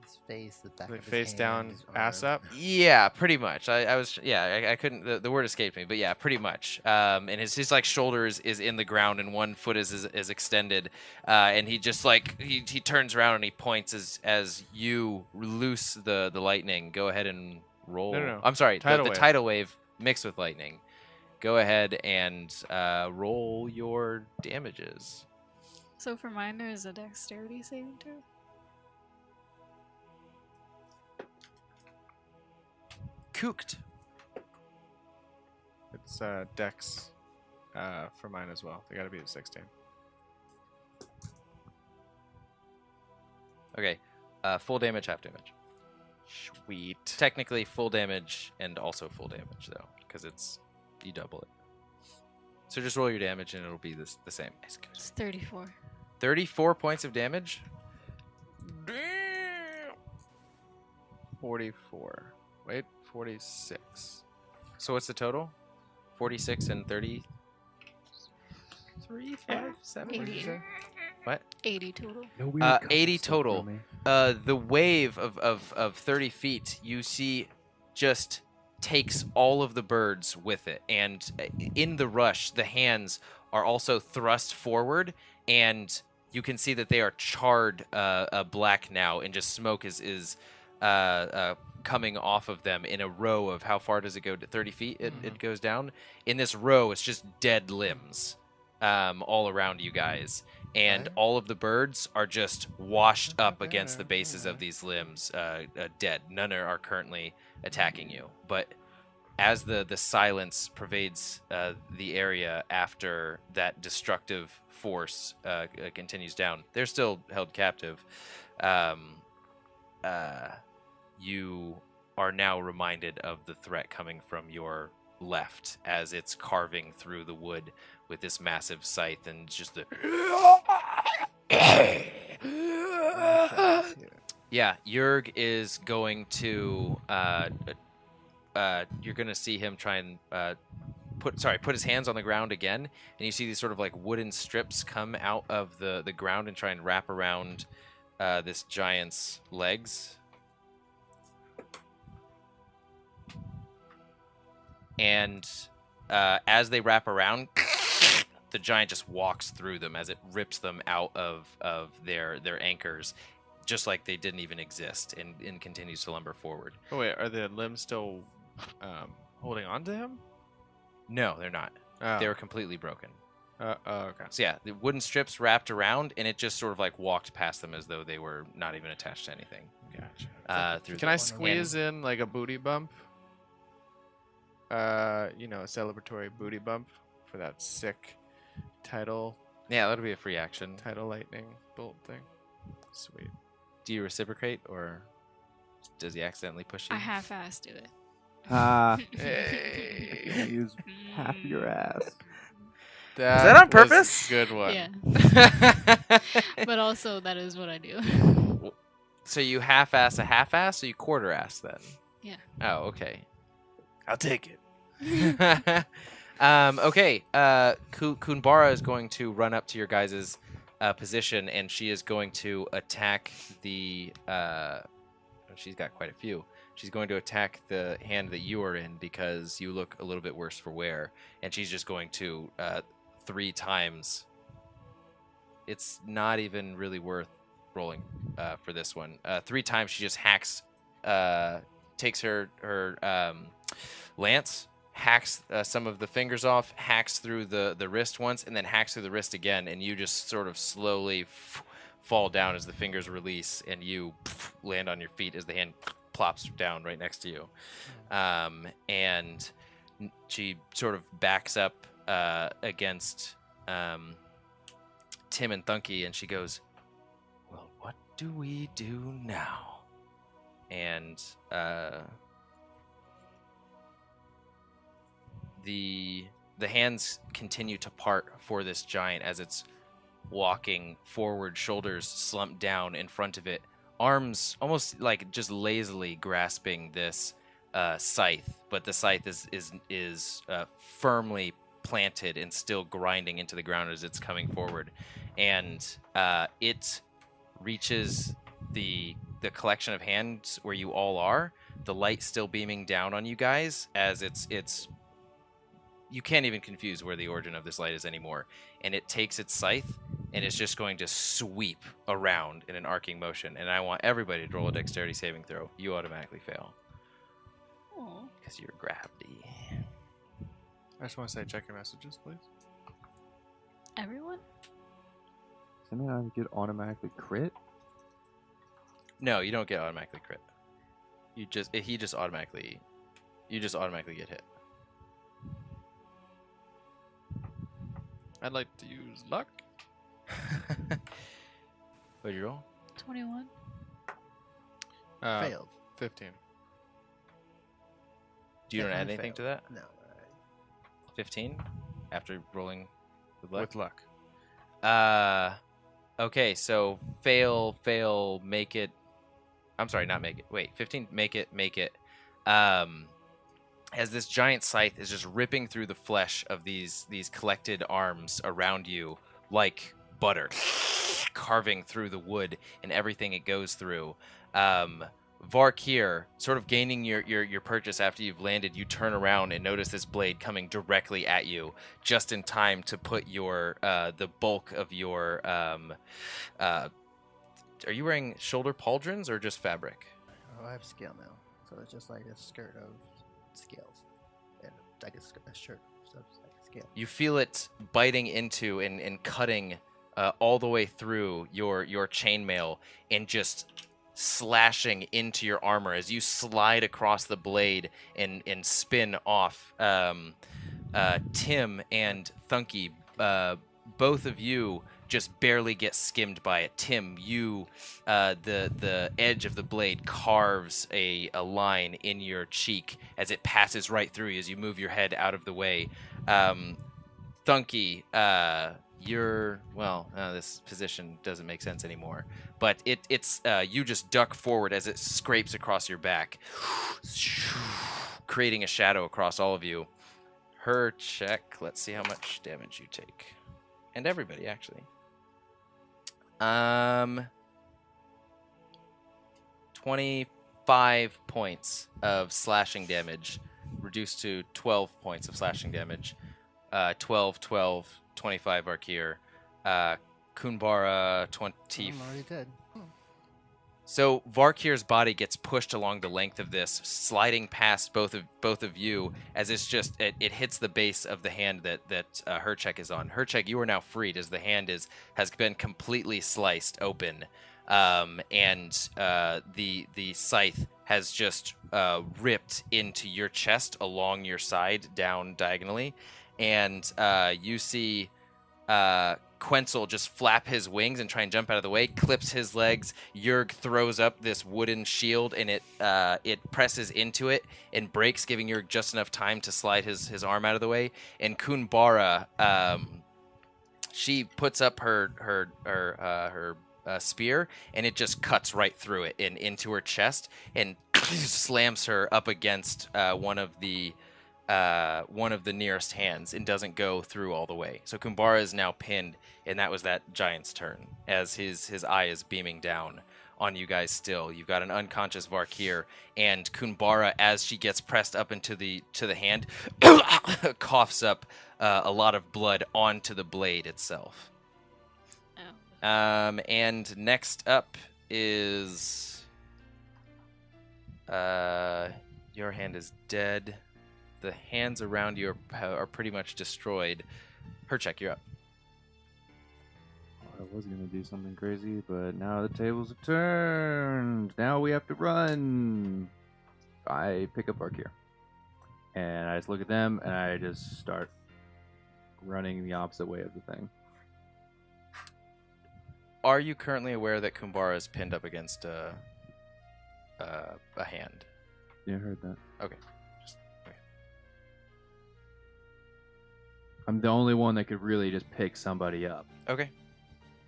His face, the back Like of his face hand, down, his ass arm. up. yeah, pretty much. I couldn't. The word escaped me, but yeah, pretty much. And his like shoulders is in the ground, and one foot is extended. And he just like he turns around and he points as you loose the lightning. Go ahead and roll. No. I'm sorry. Tidal The wave. tidal wave mixed with lightning. Go ahead and roll your damages. So for mine, there is a dexterity saving throw. Cooked. It's Dex for mine as well. They got to be at 16. Okay. Full damage, half damage. Sweet. Technically full damage and also full damage though, because you double it. So just roll your damage and it'll be the same. It's 34. 34 points of damage. 44. Wait, 46. So what's the total? 46 and 30. 3, 5, 7. What did you 80. say? What? 80 total. 80 total. The wave of 30 feet, you see, just takes all of the birds with it, and in the rush, the hands are also thrust forward, and you can see that they are charred black now, and just smoke is coming off of them in a row of how far does it go? To 30 feet it goes down. In this row, it's just dead limbs all around you guys. And all of the birds are just washed up against the bases of these limbs, dead. None are currently attacking you. But as the silence pervades the area after that destructive force continues down, they're still held captive. You are now reminded of the threat coming from your left as it's carving through the wood with this massive scythe, and just the yeah, Jurg is going to you're gonna see him try and put his hands on the ground again, and you see these sort of like wooden strips come out of the ground and try and wrap around this giant's legs. And as they wrap around, the giant just walks through them as it rips them out of their anchors, just like they didn't even exist, and continues to lumber forward. Oh wait, are the limbs still holding on to him? No, they're not. Oh. They were completely broken. Okay. So yeah, the wooden strips wrapped around, and it just sort of like walked past them as though they were not even attached to anything. Gotcha. Through Can the- I squeeze in like a booty bump? A celebratory booty bump for that sick tidal Yeah, that'll be a free action. lightning bolt thing. Sweet. Do you reciprocate, or does he accidentally push you? I half-assed do it. Hey, use half your ass. that on was a purpose? Good one. Yeah. But also, that is what I do. So you half-ass a half-ass, or you quarter-ass then? Yeah. Oh, okay. I'll take it. Okay. Kunbara is going to run up to your guys' position, and she is going to attack the. She's got quite a few. She's going to attack the hand that you are in because you look a little bit worse for wear, and she's just going to 3 times. It's not even really worth rolling for this one. 3 times she just hacks, takes her lance, hacks some of the fingers off, hacks through the wrist once, and then hacks through the wrist again, and you just sort of slowly fall down as the fingers release, and you land on your feet as the hand plops down right next to you. And she sort of backs up against Tim and Thunkey, and she goes, "Well, what do we do now?" And the hands continue to part for this giant as it's walking forward, shoulders slumped down in front of it, arms almost like just lazily grasping this scythe, but the scythe is firmly planted and still grinding into the ground as it's coming forward, and it reaches the collection of hands where you all are, the light still beaming down on you guys as it's you can't even confuse where the origin of this light is anymore, and it takes its scythe and it's just going to sweep around in an arcing motion, and I want everybody to roll a dexterity saving throw. You automatically fail Aw. because you're gravity. I just want to say, check your messages, please. Everyone? Does anyone get automatically crit? No, you don't get automatically crit. You just automatically get hit. I'd like to use luck. What'd you roll? 21. Failed. 15. Do you want to add Definitely anything to failed. that? No. 15 after rolling with luck. With luck. Okay, so fail, make it. I'm sorry, not make it. Wait, 15, make it. As this giant scythe is just ripping through the flesh of these collected arms around you like butter, carving through the wood and everything it goes through. Varkir, sort of gaining your purchase after you've landed, you turn around and notice this blade coming directly at you, just in time to put your the bulk of your are you wearing shoulder pauldrons or just fabric? Oh, I have scale now, so it's just like a skirt of scales, and like a shirt, so it's like a scale. You feel it biting into and cutting all the way through your chainmail and just slashing into your armor as you slide across the blade and spin off. Tim and Thunkey, both of you just barely get skimmed by it. Tim, you, the edge of the blade carves a line in your cheek as it passes right through you as you move your head out of the way. Thunkey, this position doesn't make sense anymore. But it's you just duck forward as it scrapes across your back, creating a shadow across all of you. Hercheck, let's see how much damage you take, and everybody actually. 25 points of slashing damage, reduced to 12 points of slashing damage. 12, 12, 25 Arkir. Kunbara, 20. I'm already dead. So Varkir's body gets pushed along the length of this, sliding past both of you as it hits the base of the hand that Hercheck is on. Hercheck, you are now freed as the hand has been completely sliced open, and the scythe has just ripped into your chest along your side down diagonally, and you see Quenzel just flap his wings and try and jump out of the way, clips his legs. Yerg throws up this wooden shield, and it presses into it and breaks, giving Yerg just enough time to slide his arm out of the way. And Kunbara, she puts up her spear, and it just cuts right through it and into her chest, and slams her up against one of the nearest hands and doesn't go through all the way. So Kumbara is now pinned, and that was that giant's turn as his eye is beaming down on you guys still. You've got an unconscious Varkir, and Kumbara, as she gets pressed up into the hand, coughs up a lot of blood onto the blade itself. Oh. And next up is your hand is dead. The hands around you are pretty much destroyed. Hercheck, you're up. I was going to do something crazy, but now the tables have turned. Now we have to run. I pick up Arkir, and I just look at them, and I just start running the opposite way of the thing. Are you currently aware that Kumbara is pinned up against a hand? Yeah, I heard that. Okay. I'm the only one that could really just pick somebody up. Okay.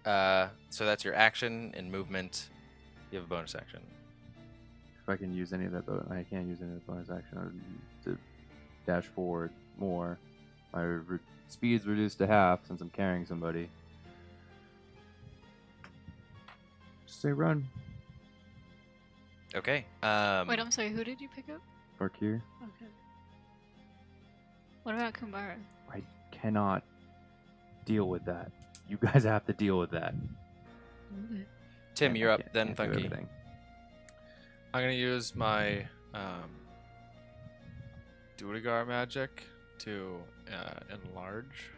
So that's your action and movement. You have a bonus action. If I can use any of that, I can't use any of the bonus action to dash forward more. My speed's reduced to half since I'm carrying somebody. Just say run. Okay. Wait, I'm sorry. Who did you pick up? Arkir. Okay. What about Kumbara? I cannot deal with that. You guys have to deal with that. Okay. Tim, And you're I up. can't Then do Thunkey. everything. I'm gonna use my Duergar magic to enlarge.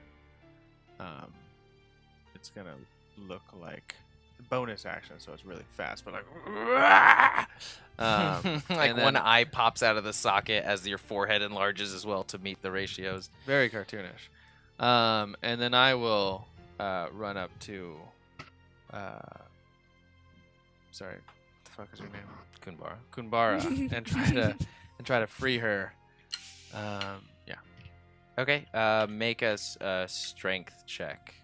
It's gonna look like bonus action, so it's really fast, but like Like and one then- eye pops out of the socket as your forehead enlarges as well to meet the ratios. very cartoonish. And then I will run up to sorry, what the fuck is her name? Kunbara. Kunbara and try to free her. Yeah. Okay. Make us a strength check.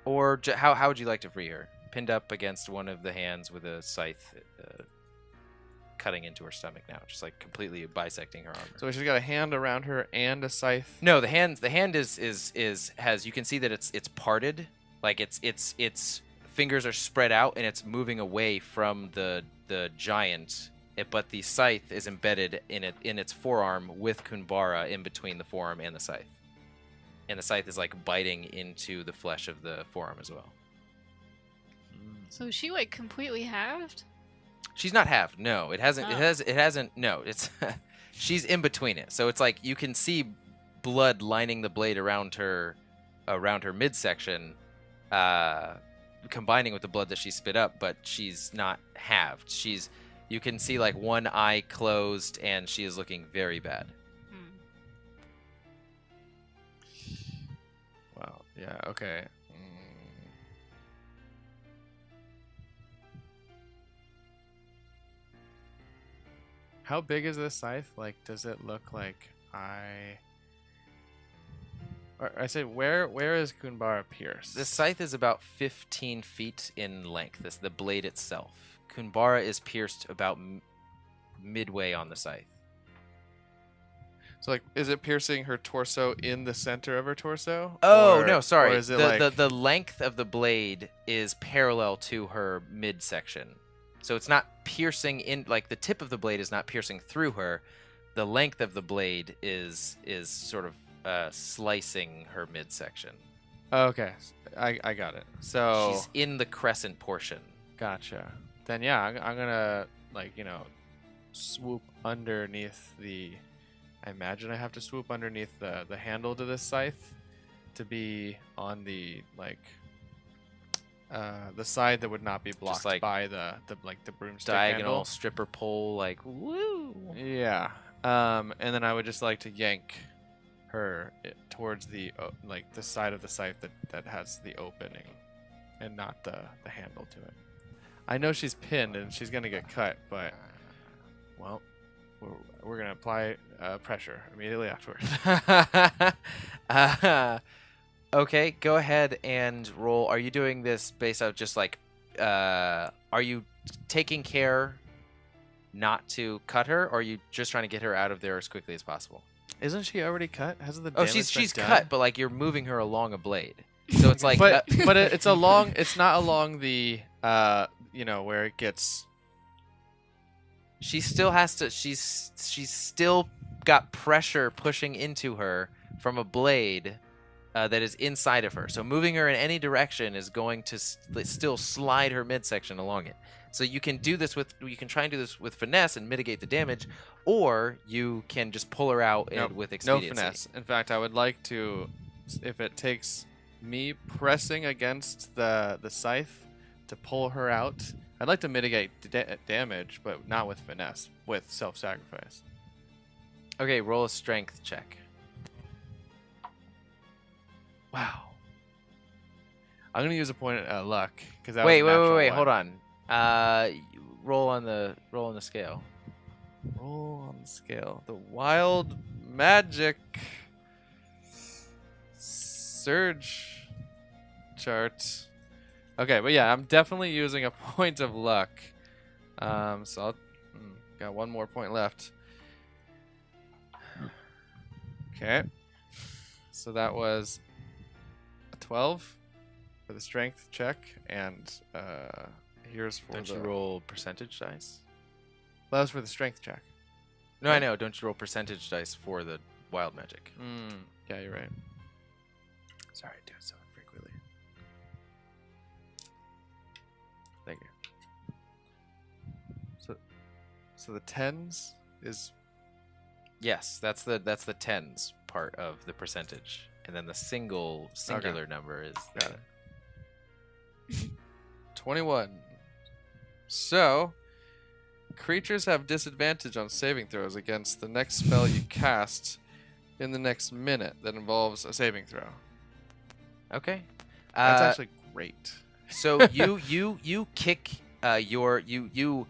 Or how would you like to free her? Pinned up against one of the hands with a scythe, cutting into her stomach now, just like completely bisecting her armor. So she's got a hand around her and a scythe. No, the hand has, you can see that it's parted, like its fingers are spread out and it's moving away from the giant, but the scythe is embedded in its forearm with Kunbara in between the forearm and the scythe. And the scythe is like biting into the flesh of the forearm as well. So is she like completely halved? She's not half. No, it hasn't. Oh. It hasn't. No, it's. She's in between it. So it's like you can see blood lining the blade around her midsection, combining with the blood that she spit up. But she's not halved. You can see like one eye closed, and she is looking very bad. Hmm. Wow. Yeah. Okay. How big is this scythe? Like, does it look like I say, where is Kunbara pierced? The scythe is about 15 feet in length. This the blade itself. Kunbara is pierced about midway on the scythe. So, like, is it piercing her torso in the center of her torso? Oh Or- no, sorry. Or is it the length of the blade is parallel to her midsection, so it's not piercing in. Like the tip of the blade is not piercing through her. The length of the blade is sort of slicing her midsection. Oh, okay, I got it. So She's in the crescent portion. gotcha. Then yeah, I'm gonna like swoop underneath the. I imagine I have to swoop underneath the handle to this scythe to be on the the side that would not be blocked like by the broomstick Diagonal handle. stripper pole, like woo. Yeah. And then I would just like to yank her towards the the side of the scythe that has the opening and not the handle to it. I know she's pinned and she's gonna get cut, but well, we're gonna apply pressure immediately afterwards. Okay, go ahead and roll. Are you doing this based out just like, are you taking care not to cut her, or are you just trying to get her out of there as quickly as possible? Isn't she already cut? Hasn't the Oh, damage she's been cut, done? but like you're moving her along a blade, so it's like. but it's along. It's not along the where it gets. She still has to. She's still got pressure pushing into her from a blade that is inside of her. So moving her in any direction is going to still slide her midsection along it. So you can do this with. You can try and do this with finesse and mitigate the damage, or you can just pull her out Nope, with no expediency. finesse. In fact, I would like to, if it takes me pressing against the scythe to pull her out, I'd like to mitigate damage, but not with finesse, with self-sacrifice. Okay, roll a strength check. Wow. I'm gonna use a point of luck because that Wait, was a natural wait. one. Hold on. Roll on the scale. Roll on the scale. The wild magic surge chart. Okay, but yeah, I'm definitely using a point of luck. So I'll got one more point left. Okay. So that was a 12 for the strength check, and here's for Don't the. you roll percentage dice? That was for the strength check. No, I know. Don't you roll percentage dice for the wild magic? Yeah, you're right. Sorry, I do it so infrequently. Thank you. So the tens is Yes, that's the tens part of the percentage, and then the singular number is the. Got it. 21. So, creatures have disadvantage on saving throws against the next spell you cast in the next minute that involves a saving throw. Okay. That's actually great. So you kick you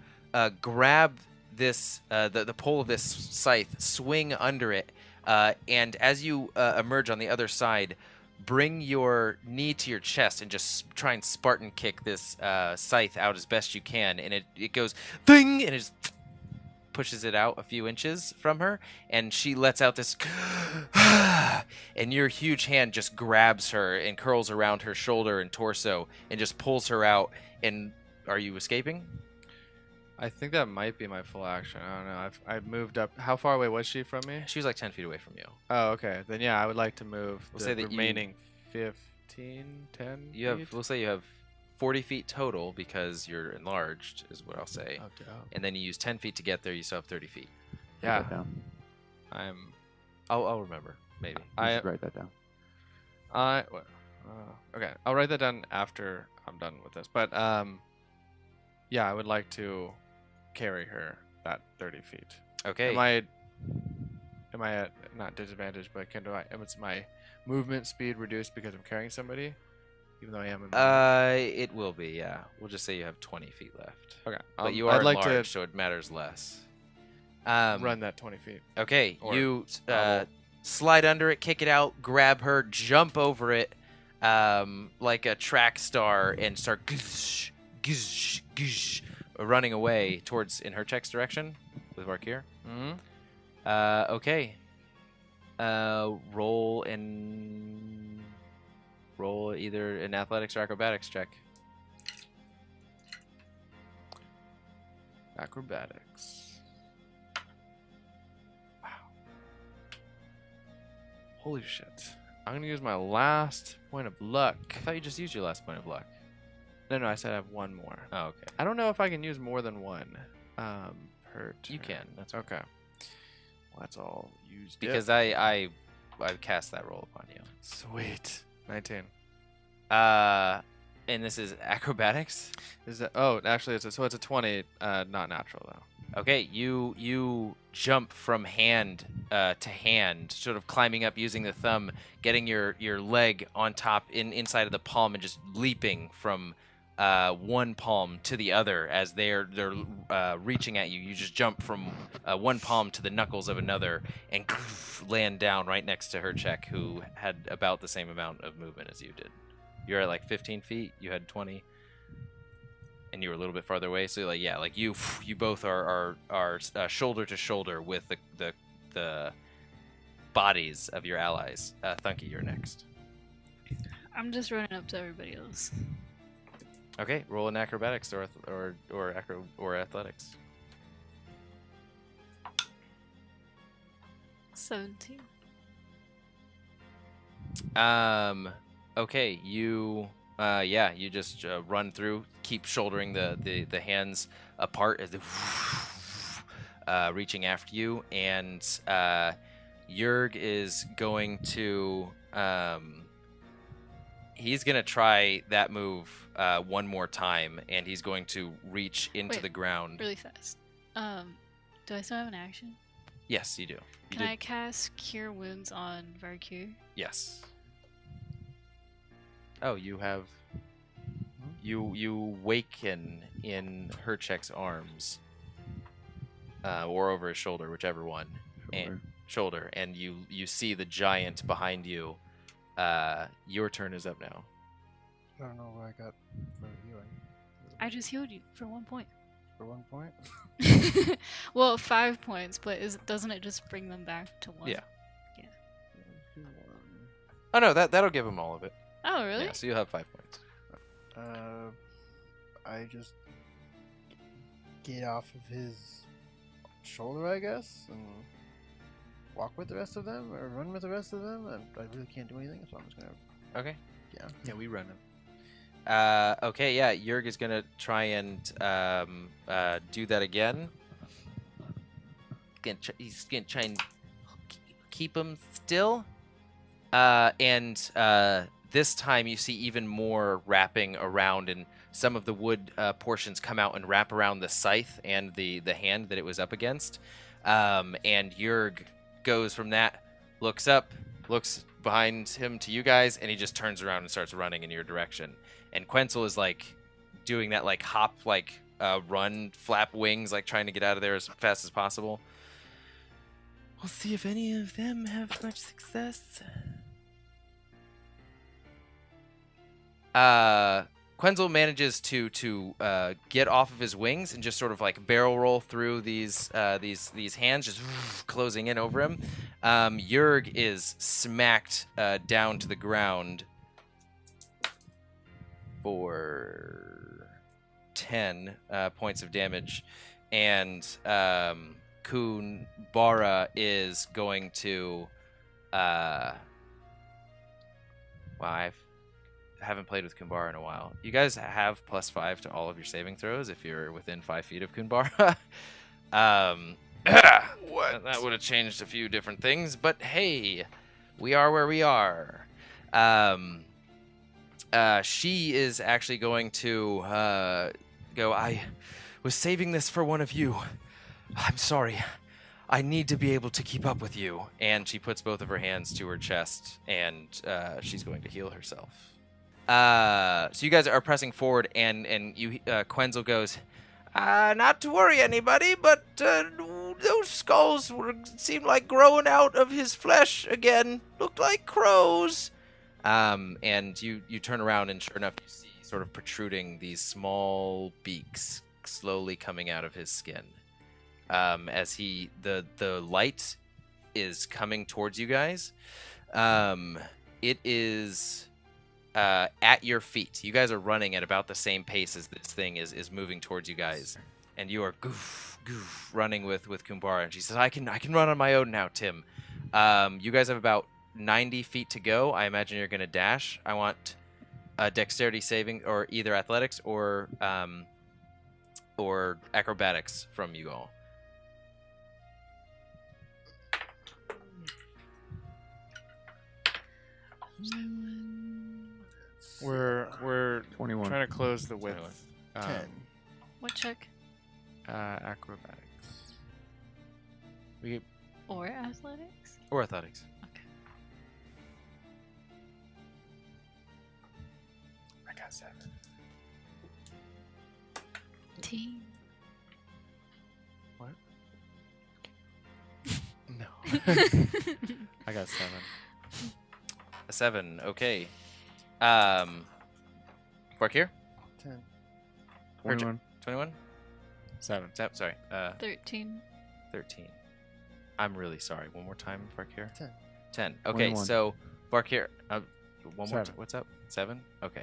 grab this the pole of this scythe, swing under it, and as you emerge on the other side, bring your knee to your chest and just try and Spartan kick this scythe out as best you can, and it goes thing, and it just pushes it out a few inches from her, and she lets out this and your huge hand just grabs her and curls around her shoulder and torso and just pulls her out. And are you escaping? I think that might be my full action. I don't know. I've moved up. How far away was she from me? She was like 10 feet away from you. Oh, okay. Then yeah, I would like to move We'll the say that you- remaining 15, 10 You have, feet? we'll say you have 40 feet total because you're enlarged, is what I'll say. Oh, dope. And then you use 10 feet to get there. You still have 30 feet. Yeah, Write that down. I'm. I'll remember, maybe. You should write that down. Okay, I'll write that down after I'm done with this. But yeah, I would like to carry her that 30 feet. Okay. Am I at not disadvantage, but is my movement speed reduced because I'm carrying somebody, even though I am in It will be, yeah. We'll just say you have 20 feet left. okay, But you are I'd like enlarged, so it matters less. to run that 20 feet. Okay, Or you I'll slide under it, kick it out, grab her, jump over it like a track star, and start running away towards in Hercheck's direction with Varkir. Mm-hmm. Okay. Roll either an athletics or acrobatics check. Acrobatics. Wow. Holy shit. I'm going to use my last point of luck. I thought you just used your last point of luck. No, I said I have one more. Oh, okay. I don't know if I can use more than one. Per You turn. can. That's Okay. Well, that's all used. because I cast that roll upon you. Sweet. 19. And this is acrobatics. Is that? Oh, actually, it's a 20. Not natural though. Okay, you jump from hand to hand, sort of climbing up using the thumb, getting your leg on top inside of the palm, and just leaping from one palm to the other as they're reaching at you. You just jump from one palm to the knuckles of another and land down right next to Hercheck, who had about the same amount of movement as you did. You're at like 15 feet. You had 20. And you were a little bit farther away, so like you both are shoulder to shoulder with the bodies of your allies. Thunkey, you're next. I'm just running up to everybody else. Okay, roll an acrobatics or athletics. 17. Okay, you just run through, keep shouldering the hands apart as they reaching after you, and Yerg is going to he's gonna try that move one more time, and he's going to reach into Wait, the ground. Really fast. Do I still have an action? Yes, you do. You Can did. I cast Cure Wounds on Varkir? Yes. Oh, you have. You waken in Hercheck's arms, or over his shoulder, whichever one. And shoulder, and you see the giant behind you. Your turn is up now. I don't know what I got for healing. I just healed you for 1 point. For 1 point? Well, 5 points, but doesn't it just bring them back to 1? Yeah. Oh no, that'll give him all of it. Oh, really? Yeah, so you'll have 5 points. I just get off of his shoulder, I guess, and walk with the rest of them, or run with the rest of them, and I really can't do anything, so I'm just gonna... Okay. Yeah, we run him. Okay, yeah, Yerg is gonna try and do that again. He's gonna try and keep him still. And this time you see even more wrapping around, and some of the wood portions come out and wrap around the scythe and the hand that it was up against. And Yerg goes from that, looks up, looks behind him to you guys, and he just turns around and starts running in your direction. And Quenzel is like doing that like hop, like run, flap wings, like trying to get out of there as fast as possible. We'll see if any of them have much success. Quenzel manages to get off of his wings and just sort of like barrel roll through these hands, just closing in over him. Yerg is smacked down to the ground for 10 points of damage, and Kumbara is going to. Wow, I haven't played with Kumbara in a while. You guys have +5 to all of your saving throws if you're within 5 feet of Kumbara. What? That would have changed a few different things, but hey, we are where we are. She is actually going to go, I was saving this for one of you. I'm sorry. I need to be able to keep up with you. And she puts both of her hands to her chest, and she's going to heal herself. So you guys are pressing forward, and you Quenzel goes, not to worry anybody, but those skulls seemed like growing out of his flesh again. Looked like crows. And you turn around, and sure enough, you see sort of protruding these small beaks slowly coming out of his skin. As the light is coming towards you guys. It is at your feet. You guys are running at about the same pace as this thing is moving towards you guys, and you are goof running with Kumbara. And she says, "I can run on my own now, Tim." You guys have about 90 feet to go. I imagine you're going to dash. I want a dexterity saving, or either athletics or acrobatics from you all. We're 21. trying to close the width. 10. What check? Acrobatics. We Or athletics? Or athletics. Okay. I got 7. Team. What? No. I got 7. A 7. Okay. Work here. 10. 21. 21. 7. Sorry. 13. 13. I'm really sorry. One more time, Varkir. 10. 10. Okay, 21. so Varkir, one more. 7. What's up? 7. Okay.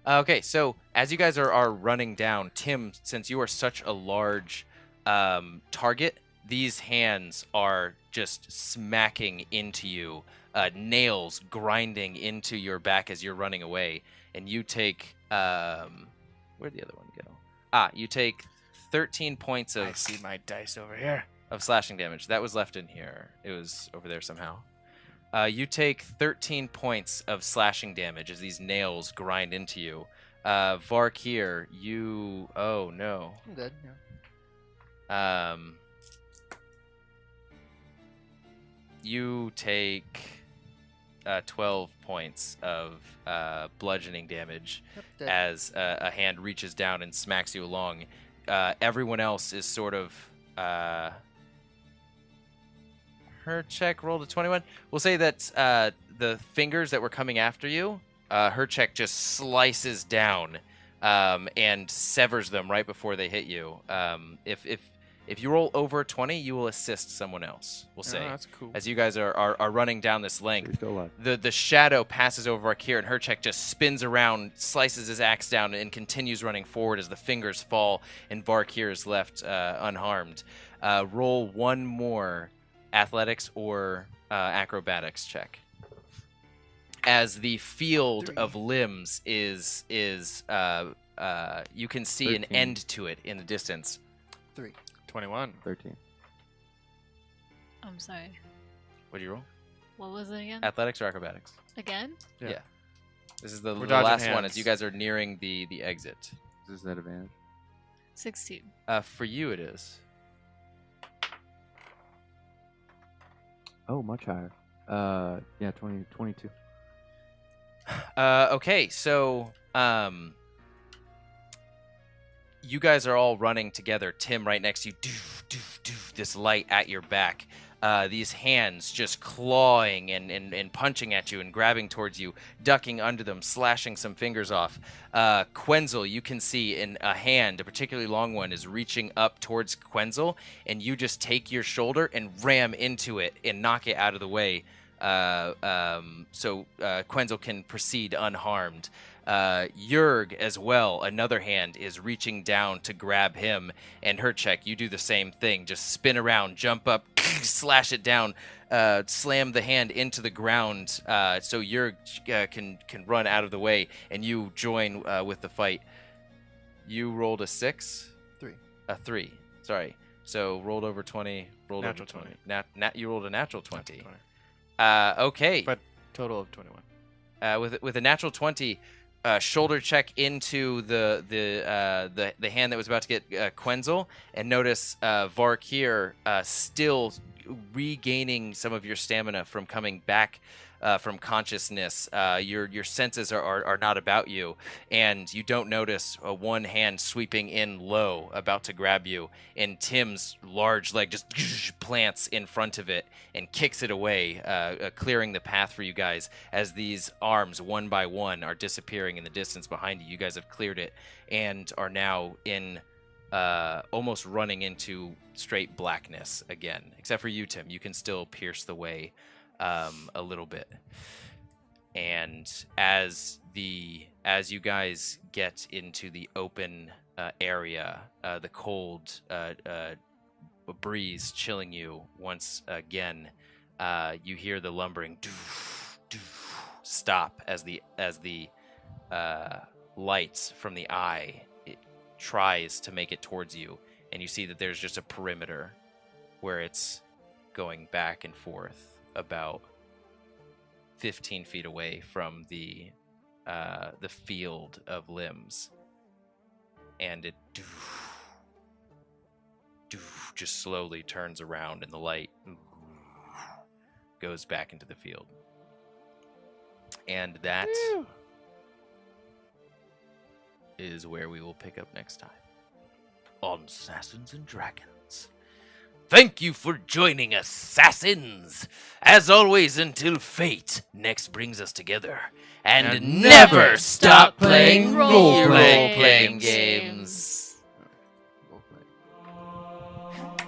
Okay, so as you guys are running down, Tim, since you are such a large target, these hands are just smacking into you, nails grinding into your back as you're running away, and you take where'd the other one go? You take 13 points I of see my dice over here. slashing damage. That was left in here. It was over there somehow. You take 13 points of slashing damage as these nails grind into you. Varkir, you... Oh, no. I'm dead. Yeah. You take 12 points of bludgeoning damage Yep, dead. as a hand reaches down and smacks you along. Everyone else is sort of... Hercheck rolled a 21. We'll say that the fingers that were coming after you, Hercheck just slices down and severs them right before they hit you. If you roll over 20, you will assist someone else, we'll say. that's cool. As you guys are running down this You're length, still alive. the shadow passes over Arkir, and Hercheck just spins around, slices his axe down, and continues running forward as the fingers fall, and Varkir is left unharmed. Roll one more athletics or acrobatics check. As the field 3. of limbs is you can see an 13. end to it in the distance. 3. 21. 13. I'm sorry. What do you roll? What was it again? Athletics or acrobatics? Again? Yeah. This is the We're dodging last one hands. as you guys are nearing the exit. Is this an advantage? 16. For you, it is. Oh, much higher. Yeah, 22. Okay, so you guys are all running together. Tim right next to you. This light at your back. These hands just clawing and punching at you and grabbing towards you, ducking under them, slashing some fingers off. Quenzel, you can see in a hand, a particularly long one, is reaching up towards Quenzel, and you just take your shoulder and ram into it and knock it out of the way. So Quenzel can proceed unharmed. Yerg as well, another hand, is reaching down to grab him, and Hercheck, you do the same thing. Just spin around, jump up, slash it down, slam the hand into the ground, so Yerg can run out of the way, and you join with the fight. You rolled a 6? 3. A 3, sorry. So rolled over 20, rolled Natural over 20. 20. You rolled a natural 20. 20. Okay. But total of 21. With a natural 20, shoulder check into the hand that was about to get Quenzel, and notice Varkir still regaining some of your stamina from coming back from consciousness. Your senses are not about you, and you don't notice one hand sweeping in low, about to grab you, and Tim's large leg just plants in front of it and kicks it away, clearing the path for you guys as these arms, one by one, are disappearing in the distance behind you. You guys have cleared it and are now in almost running into straight blackness again, except for you, Tim. You can still pierce the way a little bit. And as you guys get into the open area, the cold breeze chilling you once again, you hear the lumbering stop as the lights from the eye tries to make it towards you, and you see that there's just a perimeter where it's going back and forth about 15 feet away from the field of limbs, and it just slowly turns around, and the light goes back into the field. And that is where we will pick up next time on Assassins and Dragons. Thank you for joining us, Assassins! As always, until fate next brings us together. And never stop playing role-playing games. Role play.